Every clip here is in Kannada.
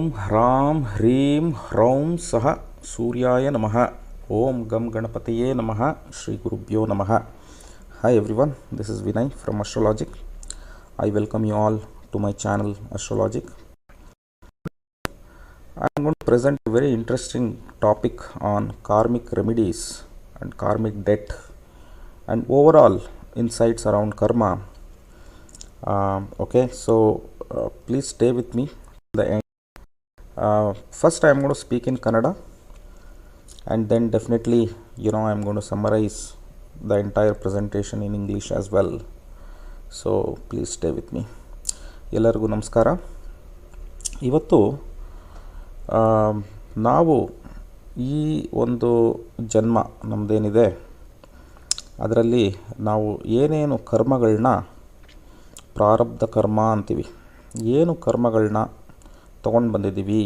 ह्रां ह्रीं ह्रौं सः सूर्याय नमः. ओम गम गणपतये नमः. श्री गुरुभ्यो नमः. Hi everyone, this is Vinay from Astrologic. I welcome you all to my channel Astrologic. I am going to present a very interesting topic on karmic remedies and karmic debt and overall insights around karma. Please stay with me till the end. First I am going to speak in Kannada, and then definitely I am going to summarize the entire presentation in English as well. So please stay with me. ಎಲ್ಲರಿಗೂ ನಮಸ್ಕಾರ. ಇವತ್ತು ನಾವು ಈ ಒಂದು ಜನ್ಮ ನಮ್ಮದೇನಿದೆ ಅದರಲ್ಲಿ ನಾವು ಏನೇನು ಕರ್ಮಗಳನ್ನ ಪ್ರಾರಬ್ಧ ಕರ್ಮ ಅಂತೀವಿ, ಏನು ಕರ್ಮಗಳನ್ನ ತೊಗೊಂಡು ಬಂದಿದ್ದೀವಿ,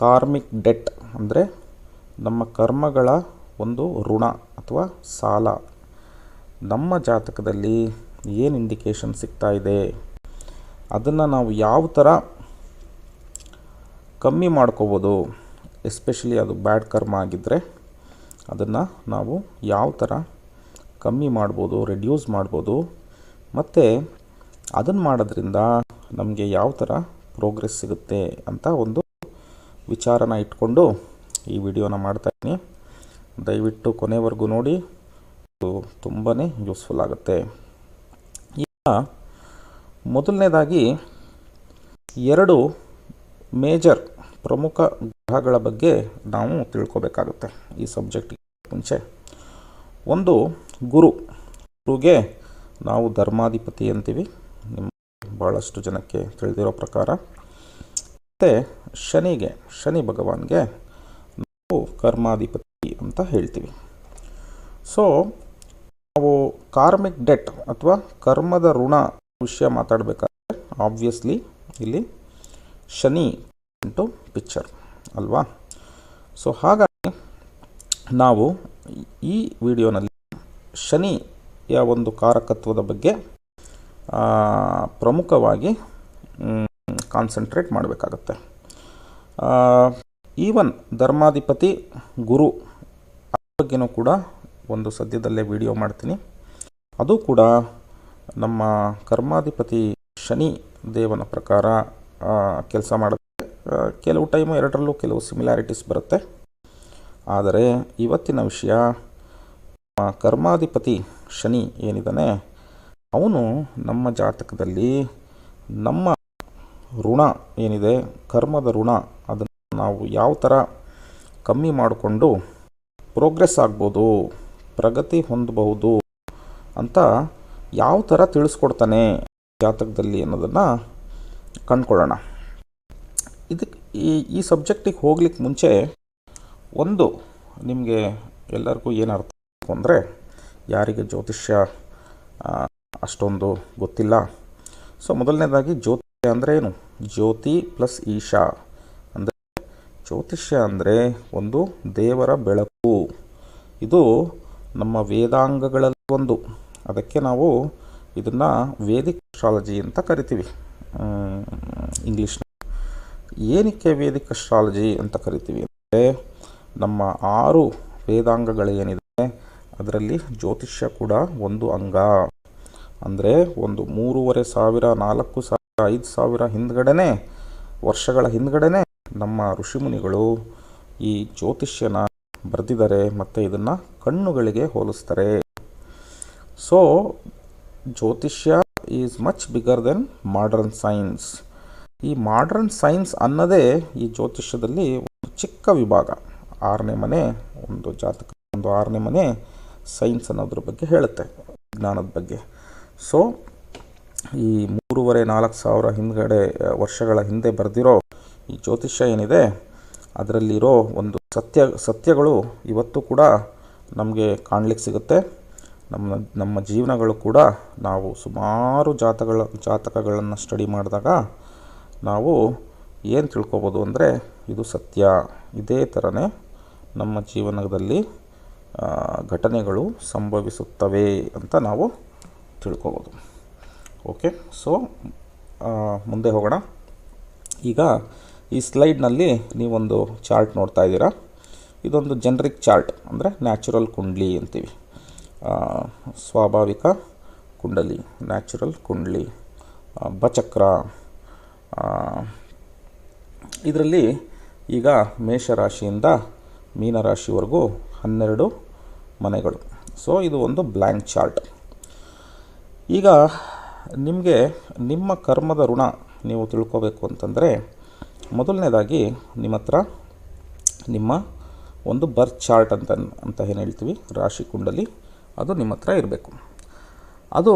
ಕಾರ್ಮಿಕ್ ಡೆಟ್ ಅಂದರೆ ನಮ್ಮ ಕರ್ಮಗಳ ಒಂದು ಋಣ ಅಥವಾ ಸಾಲ ನಮ್ಮ ಜಾತಕದಲ್ಲಿ ಏನು ಇಂಡಿಕೇಶನ್ ಸಿಗ್ತಾ ಇದೆ, ಅದನ್ನು ನಾವು ಯಾವ ಥರ ಕಮ್ಮಿ ಮಾಡ್ಕೋಬೋದು. ಎಸ್ಪೆಷಲಿ ಅದು ಬ್ಯಾಡ್ ಕರ್ಮ ಆಗಿದ್ದರೆ ಅದನ್ನು ನಾವು ಯಾವ ಥರ ಕಮ್ಮಿ ಮಾಡ್ಬೋದು, ರೆಡ್ಯೂಸ್ ಮಾಡ್ಬೋದು, ಮತ್ತು ಅದನ್ನು ಮಾಡೋದ್ರಿಂದ ನಮಗೆ ಯಾವ ಥರ ಪ್ರೋಗ್ರೆಸ್ ಸಿಗುತ್ತೆ ಅಂತ ಒಂದು ವಿಚಾರನ ಇಟ್ಕೊಂಡು ಈ ವಿಡಿಯೋನ ಮಾಡ್ತಾಯಿದ್ದೀನಿ. ದಯವಿಟ್ಟು ಕೊನೆವರೆಗೂ ನೋಡಿ, ಇದು ತುಂಬಾ ಯೂಸ್ಫುಲ್ ಆಗುತ್ತೆ. ಈಗ ಮೊದಲನೇದಾಗಿ ಎರಡು ಮೇಜರ್ ಪ್ರಮುಖ ಗ್ರಹಗಳ ಬಗ್ಗೆ ನಾವು ತಿಳ್ಕೊಬೇಕಾಗುತ್ತೆ ಈ ಸಬ್ಜೆಕ್ಟಿಗೆ ಮುಂಚೆ. ಒಂದು ಗುರುಗೆ ನಾವು ಧರ್ಮಾಧಿಪತಿ ಅಂತೀವಿ, ನಿಮ್ಮ ಭಾಳಷ್ಟು ಜನಕ್ಕೆ ತಿಳಿದಿರೋ ಪ್ರಕಾರ. ಮತ್ತು ಶನಿ ಭಗವಾನ್ಗೆ ನಾವು ಕರ್ಮಾಧಿಪತಿ ಅಂತ ಹೇಳ್ತೀವಿ. ಸೊ ನಾವು ಕಾರ್ಮಿಕ್ ಡೆಟ್ ಅಥವಾ ಕರ್ಮದ ಋಣ ವಿಷಯ ಮಾತಾಡಬೇಕಾದ್ರೆ ಆಬ್ವಿಯಸ್ಲಿ ಇಲ್ಲಿ ಶನಿ ಇಂಟು ಪಿಕ್ಚರ್ ಅಲ್ವಾ. ಸೊ ಹಾಗಾಗಿ ನಾವು ಈ ವಿಡಿಯೋನಲ್ಲಿ ಶನಿಯ ಒಂದು ಕಾರಕತ್ವದ ಬಗ್ಗೆ ಪ್ರಮುಖವಾಗಿ ಕಾನ್ಸಂಟ್ರೇಟ್ ಮಾಡಬೇಕಾಗತ್ತೆ. ಈವನ್ ಧರ್ಮಾಧಿಪತಿ ಗುರು ಬಗ್ಗೆನೂ ಕೂಡ ಒಂದು ಸದ್ಯದಲ್ಲೇ ವಿಡಿಯೋ ಮಾಡ್ತೀನಿ. ಅದು ಕೂಡ ನಮ್ಮ ಕರ್ಮಾಧಿಪತಿ ಶನಿ ದೇವನ ಪ್ರಕಾರ ಕೆಲಸ ಮಾಡುತ್ತೆ. ಕೆಲವು ಟೈಮು ಎರಡರಲ್ಲೂ ಕೆಲವು ಸಿಮಿಲ್ಯಾರಿಟೀಸ್ ಬರುತ್ತೆ. ಆದರೆ ಇವತ್ತಿನ ವಿಷಯ, ಕರ್ಮಾಧಿಪತಿ ಶನಿ ಏನಿದ್ದಾನೆ ಅವನು ನಮ್ಮ ಜಾತಕದಲ್ಲಿ ನಮ್ಮ ಋಣ ಏನಿದೆ, ಕರ್ಮದ ಋಣ, ಅದನ್ನು ನಾವು ಯಾವ ಥರ ಕಮ್ಮಿ ಮಾಡಿಕೊಂಡು ಪ್ರೋಗ್ರೆಸ್ ಆಗ್ಬೋದು, ಪ್ರಗತಿ ಹೊಂದಬಹುದು ಅಂತ ಯಾವ ಥರ ತಿಳಿಸ್ಕೊಡ್ತಾನೆ ಜಾತಕದಲ್ಲಿ ಅನ್ನೋದನ್ನು ಕಂಡುಕೊಳ್ಳೋಣ. ಇದಕ್ಕೆ ಈ ಸಬ್ಜೆಕ್ಟಿಗೆ ಹೋಗ್ಲಿಕ್ಕೆ ಮುಂಚೆ ಒಂದು ನಿಮಗೆ ಎಲ್ಲರಿಗೂ ಏನು ಅರ್ಥ ಅಂದರೆ, ಯಾರಿಗೆ ಜ್ಯೋತಿಷ್ಯ ಅಷ್ಟೊಂದು ಗೊತ್ತಿಲ್ಲ. ಸೊ ಮೊದಲನೇದಾಗಿ ಜ್ಯೋತಿಷ್ಯ ಅಂದರೆ ಏನು? ಜ್ಯೋತಿ ಪ್ಲಸ್ ಈಶಾ ಅಂದರೆ, ಜ್ಯೋತಿಷ್ಯ ಅಂದರೆ ಒಂದು ದೇವರ ಬೆಳಕು. ಇದು ನಮ್ಮ ವೇದಾಂಗಗಳಲ್ಲಿ ಒಂದು. ಅದಕ್ಕೆ ನಾವು ಇದನ್ನು ವೇದಿಕ್ ಅಸ್ಟ್ರಾಲಜಿ ಅಂತ ಕರಿತೀವಿ ಇಂಗ್ಲೀಷ್ನ. ಏನಕ್ಕೆ ವೇದಿಕ್ ಅಸ್ಟ್ರಾಲಜಿ ಅಂತ ಕರಿತೀವಿ ಅಂದರೆ, ನಮ್ಮ 6 ವೇದಾಂಗಗಳೇನಿದೆ ಅದರಲ್ಲಿ ಜ್ಯೋತಿಷ್ಯ ಕೂಡ ಒಂದು ಅಂಗ. ಅಂದರೆ ಒಂದು 3,500 4,000 5,000 ಹಿಂದ್ಗಡೆನೇ, ವರ್ಷಗಳ ಹಿಂದ್ಗಡೆನೇ ನಮ್ಮ ಋಷಿಮುನಿಗಳು ಈ ಜ್ಯೋತಿಷ್ಯನ ಬರೆದಿದ್ದಾರೆ ಮತ್ತು ಇದನ್ನು ಕಣ್ಣುಗಳಿಗೆ ಹೋಲಿಸ್ತಾರೆ. ಸೊ ಜ್ಯೋತಿಷ್ಯ is much bigger then modern science. ಈ ಮಾಡರ್ನ್ ಸೈನ್ಸ್ ಅನ್ನೋದೇ ಈ ಜ್ಯೋತಿಷ್ಯದಲ್ಲಿ ಒಂದು ಚಿಕ್ಕ ವಿಭಾಗ. 6ನೇ ಮನೆ ಒಂದು ಜಾತಕ, ಒಂದು 6ನೇ ಮನೆ ಸೈನ್ಸ್ ಅನ್ನೋದ್ರ ಬಗ್ಗೆ ಹೇಳುತ್ತೆ, ವಿಜ್ಞಾನದ ಬಗ್ಗೆ. ಸೊ ಈ 3,500 4,000 ಹಿಂದ್ಗಡೆ ವರ್ಷಗಳ ಹಿಂದೆ ಬರೆದಿರೋ ಈ ಜ್ಯೋತಿಷ್ಯ ಏನಿದೆ ಅದರಲ್ಲಿರೋ ಒಂದು ಸತ್ಯಗಳು ಇವತ್ತು ಕೂಡ ನಮಗೆ ಕಾಣಲಿಕ್ಕೆ ಸಿಗುತ್ತೆ. ನಮ್ಮ ಜೀವನಗಳು ಕೂಡ ನಾವು ಸುಮಾರು ಜಾತಕಗಳನ್ನು ಸ್ಟಡಿ ಮಾಡಿದಾಗ ನಾವು ಏನು ತಿಳ್ಕೊಬೋದು ಅಂದರೆ, ಇದು ಸತ್ಯ, ಇದೇ ಥರನೇ ನಮ್ಮ ಜೀವನದಲ್ಲಿ ಘಟನೆಗಳು ಸಂಭವಿಸುತ್ತವೆ ಅಂತ ನಾವು ತಿಳ್ಕೊಬೋದು. ಓಕೆ, ಸೊ ಮುಂದೆ ಹೋಗೋಣ. ಈಗ ಈ ಸ್ಲೈಡ್ನಲ್ಲಿ ನೀವೊಂದು ಚಾರ್ಟ್ ನೋಡ್ತಾ ಇದ್ದೀರಾ. ಇದೊಂದು ಜನರಿಕ್ ಚಾರ್ಟ್, ಅಂದರೆ ನ್ಯಾಚುರಲ್ ಕುಂಡ್ಲಿ ಅಂತೀವಿ. ಸ್ವಾಭಾವಿಕ ಕುಂಡಲಿ, ನ್ಯಾಚುರಲ್ ಕುಂಡ್ಲಿ, ಬಚಕ್ರ. ಇದರಲ್ಲಿ ಈಗ ಮೇಷರಾಶಿಯಿಂದ ಮೀನರಾಶಿವರೆಗೂ 12 ಮನೆಗಳು. ಸೊ ಇದು ಒಂದು ಬ್ಲ್ಯಾಂಕ್ ಚಾರ್ಟ್. ಈಗ ನಿಮಗೆ ನಿಮ್ಮ ಕರ್ಮದ ಋಣ ನೀವು ತಿಳ್ಕೋಬೇಕು ಅಂತಂದರೆ, ಮೊದಲನೇದಾಗಿ ನಿಮ್ಮ ಹತ್ರ ನಿಮ್ಮ ಒಂದು ಬರ್ತ್ ಚಾರ್ಟ್ ಅಂತ ಏನು ಹೇಳ್ತೀವಿ, ರಾಶಿ ಕುಂಡಲಿ, ಅದು ನಿಮ್ಮ ಹತ್ರ ಇರಬೇಕು. ಅದು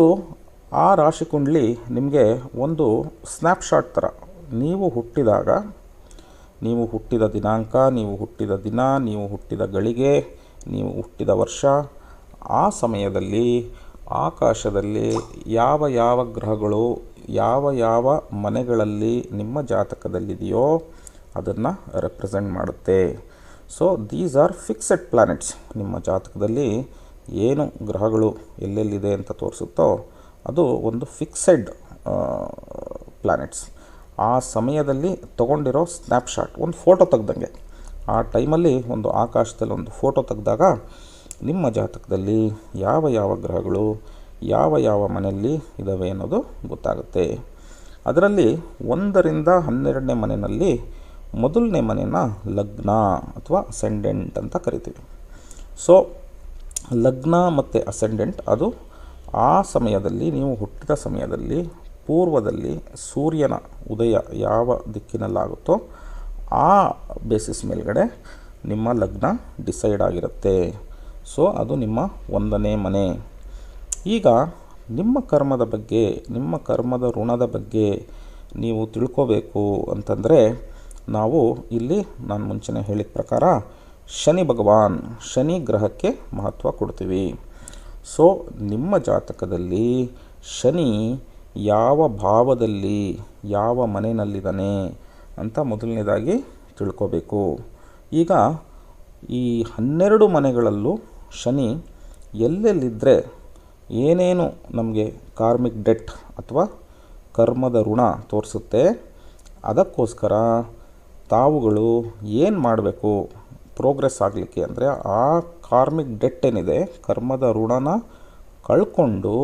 ಆ ರಾಶಿ ಕುಂಡಲಿ ನಿಮಗೆ ಒಂದು ಸ್ನ್ಯಾಪ್ಶಾಟ್ ಥರ, ನೀವು ಹುಟ್ಟಿದಾಗ, ನೀವು ಹುಟ್ಟಿದ ದಿನಾಂಕ, ನೀವು ಹುಟ್ಟಿದ ದಿನ, ನೀವು ಹುಟ್ಟಿದ ಗಳಿಗೆ, ನೀವು ಹುಟ್ಟಿದ ವರ್ಷ, ಆ ಸಮಯದಲ್ಲಿ ಆಕಾಶದಲ್ಲಿ ಯಾವ ಯಾವ ಗ್ರಹಗಳು ಯಾವ ಯಾವ ಮನೆಗಳಲ್ಲಿ ನಿಮ್ಮ ಜಾತಕದಲ್ಲಿದೆಯೋ ಅದನ್ನು ರೆಪ್ರೆಸೆಂಟ್ ಮಾಡುತ್ತೆ. So these are fixed planets. ನಿಮ್ಮ ಜಾತಕದಲ್ಲಿ ಏನು ಗ್ರಹಗಳು ಎಲ್ಲೆಲ್ಲಿದೆ ಅಂತ ತೋರಿಸುತ್ತೋ ಅದು ಒಂದು ಫಿಕ್ಸೆಡ್ ಪ್ಲ್ಯಾನೆಟ್ಸ್. ಆ ಸಮಯದಲ್ಲಿ ತೊಗೊಂಡಿರೋ ಸ್ನ್ಯಾಪ್ಶಾಟ್, ಒಂದು ಫೋಟೋ ತೆಗ್ದಂಗೆ. ಆ ಟೈಮಲ್ಲಿ ಒಂದು ಆಕಾಶದಲ್ಲಿ ಒಂದು ಫೋಟೋ ತೆಗೆದಾಗ ನಿಮ್ಮ ಜಾತಕದಲ್ಲಿ ಯಾವ ಯಾವ ಗ್ರಹಗಳು ಯಾವ ಯಾವ ಮನೆಯಲ್ಲಿ ಇದ್ದಾವೆ ಅನ್ನೋದು ಗೊತ್ತಾಗುತ್ತೆ. ಅದರಲ್ಲಿ 1ರಿಂದ 12ನೇ ಮನೆಯಲ್ಲಿ ಮೊದಲನೇ ಮನೆನ ಲಗ್ನ ಅಥವಾ ಅಸೆಂಡೆಂಟ್ ಅಂತ ಕರಿತೀವಿ. ಸೊ ಲಗ್ನ ಮತ್ತು ಅಸೆಂಡೆಂಟ್ ಅದು ಆ ಸಮಯದಲ್ಲಿ, ನೀವು ಹುಟ್ಟಿದ ಸಮಯದಲ್ಲಿ ಪೂರ್ವದಲ್ಲಿ ಸೂರ್ಯನ ಉದಯ ಯಾವ ದಿಕ್ಕಿನಲ್ಲಾಗುತ್ತೋ ಆ ಬೇಸಿಸ್ ಮೇಲ್ಗಡೆ ನಿಮ್ಮ ಲಗ್ನ ಡಿಸೈಡ್ ಆಗಿರುತ್ತೆ. ಸೊ ಅದು ನಿಮ್ಮ 1ನೇ ಮನೆ. ಈಗ ನಿಮ್ಮ ಕರ್ಮದ ಬಗ್ಗೆ, ನಿಮ್ಮ ಕರ್ಮದ ಋಣದ ಬಗ್ಗೆ ನೀವು ತಿಳ್ಕೋಬೇಕು ಅಂತಂದರೆ, ನಾವು ಇಲ್ಲಿ ನಾನು ಮುಂಚೆನೇ ಹೇಳಿದ ಪ್ರಕಾರ ಶನಿ ಭಗವಾನ್, ಶನಿ ಗ್ರಹಕ್ಕೆ ಮಹತ್ವ ಕೊಡ್ತೀವಿ. ಸೊ ನಿಮ್ಮ ಜಾತಕದಲ್ಲಿ ಶನಿ ಯಾವ ಭಾವದಲ್ಲಿ ಯಾವ ಮನೆಯಲ್ಲಿದ್ದಾನೆ ಅಂತ ಮೊದಲನೇದಾಗಿ ತಿಳ್ಕೋಬೇಕು. ಈಗ ಈ 12 ಮನೆಗಳಲ್ಲೂ ಶನಿ ಎಲ್ಲೆಲ್ಲಿದ್ದರೆ ಏನೇನು ನಮಗೆ ಕಾರ್ಮಿಕ್ ಡೆಟ್ ಅಥವಾ ಕರ್ಮದ ಋಣ ತೋರಿಸುತ್ತೆ, ಅದಕ್ಕೋಸ್ಕರ ತಾವುಗಳು ಏನು ಮಾಡಬೇಕು ಪ್ರೋಗ್ರೆಸ್ ಆಗಲಿಕ್ಕೆ ಅಂದರೆ, ಆ ಕಾರ್ಮಿಕ್ ಡೆಟ್ ಏನಿದೆ, ಕರ್ಮದ ಋಣನ ಕಳ್ಕೊಂಡು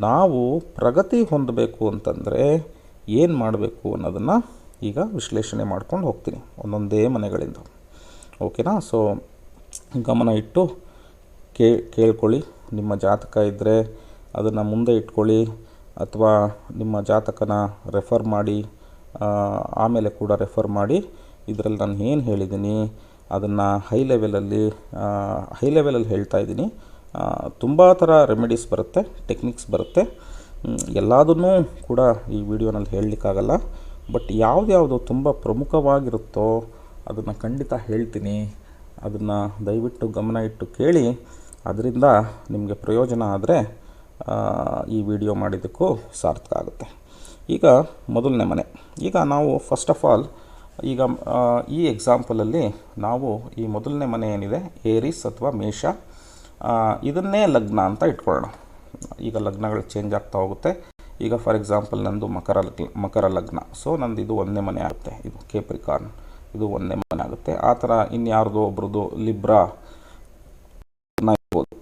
ನಾವು ಪ್ರಗತಿ ಹೊಂದಬೇಕು ಅಂತಂದರೆ ಏನು ಮಾಡಬೇಕು ಅನ್ನೋದನ್ನು ಈಗ ವಿಶ್ಲೇಷಣೆ ಮಾಡ್ಕೊಂಡು ಹೋಗ್ತೀನಿ ಒಂದೊಂದೇ ಮನೆಗಳಿಂದ. ಓಕೆನಾ? ಸೊ ಗಮನ ಇಟ್ಟು ಕೇಳ್ಕೊಳ್ಳಿ. ನಿಮ್ಮ ಜಾತಕ ಇದ್ದರೆ ಅದನ್ನು ಮುಂದೆ ಇಟ್ಕೊಳ್ಳಿ, ಅಥವಾ ನಿಮ್ಮ ಜಾತಕನ ರೆಫರ್ ಮಾಡಿ, ಆಮೇಲೆ ಕೂಡ ರೆಫರ್ ಮಾಡಿ. ಇದರಲ್ಲಿ ನಾನು ಏನು ಹೇಳಿದ್ದೀನಿ ಅದನ್ನು ಹೈ ಲೆವೆಲಲ್ಲಿ ಹೇಳ್ತಾ ಇದ್ದೀನಿ. ತುಂಬ ಥರ ರೆಮಿಡೀಸ್ ಬರುತ್ತೆ, ಟೆಕ್ನಿಕ್ಸ್ ಬರುತ್ತೆ. ಎಲ್ಲದನ್ನೂ ಕೂಡ ಈ ವಿಡಿಯೋನಲ್ಲಿ ಹೇಳಲಿಕ್ಕಾಗಲ್ಲ. ಬಟ್ ಯಾವ್ದು ತುಂಬ ಪ್ರಮುಖವಾಗಿರುತ್ತೋ ಅದನ್ನು ಖಂಡಿತ ಹೇಳ್ತೀನಿ. ಅದನ್ನು ದಯವಿಟ್ಟು ಗಮನ ಇಟ್ಟು ಕೇಳಿ. ಅದರಿಂದ ನಿಮಗೆ ಪ್ರಯೋಜನ ಆದರೆ ಈ ವಿಡಿಯೋ ಮಾಡಿದ್ದಕ್ಕೂ ಸಾರ್ಥಕ ಆಗುತ್ತೆ. ಈಗ ಮೊದಲನೇ ಮನೆ. ಈಗ ನಾವು ಫಸ್ಟ್ ಆಫ್ ಆಲ್ ಈಗ ಈ ಎಕ್ಸಾಂಪಲಲ್ಲಿ ನಾವು ಈ ಮೊದಲನೇ ಮನೆ ಏನಿದೆ, ಏರಿಸ್ ಅಥವಾ ಮೇಷ, ಇದನ್ನೇ ಲಗ್ನ ಅಂತ ಇಟ್ಕೊಳ್ಳೋಣ. ಈಗ ಲಗ್ನಗಳು ಚೇಂಜ್ ಆಗ್ತಾ ಹೋಗುತ್ತೆ. ಈಗ ಫಾರ್ ಎಕ್ಸಾಂಪಲ್ ನಂದು ಮಕರ ಲಗ್ನ. ಸೊ ನಂದು ಇದು 1ನೇ ಮನೆ ಆಗುತ್ತೆ. ಇದು ಕೇಪ್ರಿಕಾರ್ನ್, ಇದು 1ನೇ ಮನೆ ಆಗುತ್ತೆ. ಆ ಥರ ಇನ್ಯಾರ್ದು ಒಬ್ರದ್ದು ಲಿಬ್ರಾ ಇರ್ಬೋದು,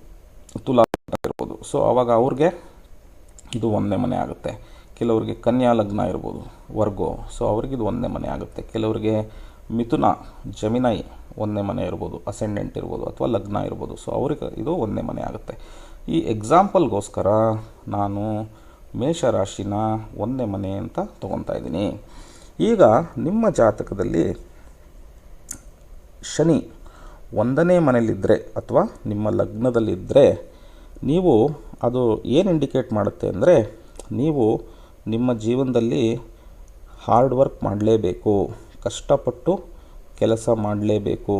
ತುಲಾ ಇರ್ಬೋದು. ಸೊ ಆವಾಗ ಅವ್ರಿಗೆ ಇದು 1ನೇ ಮನೆ ಆಗುತ್ತೆ. ಕೆಲವರಿಗೆ ಕನ್ಯಾ ಲಗ್ನ ಇರ್ಬೋದು, ವರ್ಗೋ. ಸೊ ಅವ್ರಿಗೆ ಇದು 1ನೇ ಮನೆ ಆಗುತ್ತೆ. ಕೆಲವರಿಗೆ ಮಿಥುನ, ಜಮಿನೈ 1ನೇ ಮನೆ ಇರ್ಬೋದು, ಅಸೆಂಡೆಂಟ್ ಇರ್ಬೋದು, ಅಥವಾ ಲಗ್ನ ಇರ್ಬೋದು. ಸೊ ಅವ್ರಿಗೆ ಇದು 1ನೇ ಮನೆ ಆಗುತ್ತೆ. ಈ ಎಕ್ಸಾಂಪಲ್ಗೋಸ್ಕರ ನಾನು ಮೇಷರಾಶಿನ 1ನೇ ಮನೆ ಅಂತ ತೊಗೊತಾ ಇದ್ದೀನಿ. ಈಗ ನಿಮ್ಮ ಜಾತಕದಲ್ಲಿ ಶನಿ 1ನೇ ಮನೆಯಲ್ಲಿದ್ದರೆ ಅಥವಾ ನಿಮ್ಮ ಲಗ್ನದಲ್ಲಿದ್ದರೆ, ನೀವು ಅದು ಏನು ಇಂಡಿಕೇಟ್ ಮಾಡುತ್ತೆ ಅಂದರೆ, ನೀವು ನಿಮ್ಮ ಜೀವನದಲ್ಲಿ ಹಾರ್ಡ್ ವರ್ಕ್ ಮಾಡಲೇಬೇಕು, ಕಷ್ಟಪಟ್ಟು ಕೆಲಸ ಮಾಡಲೇಬೇಕು.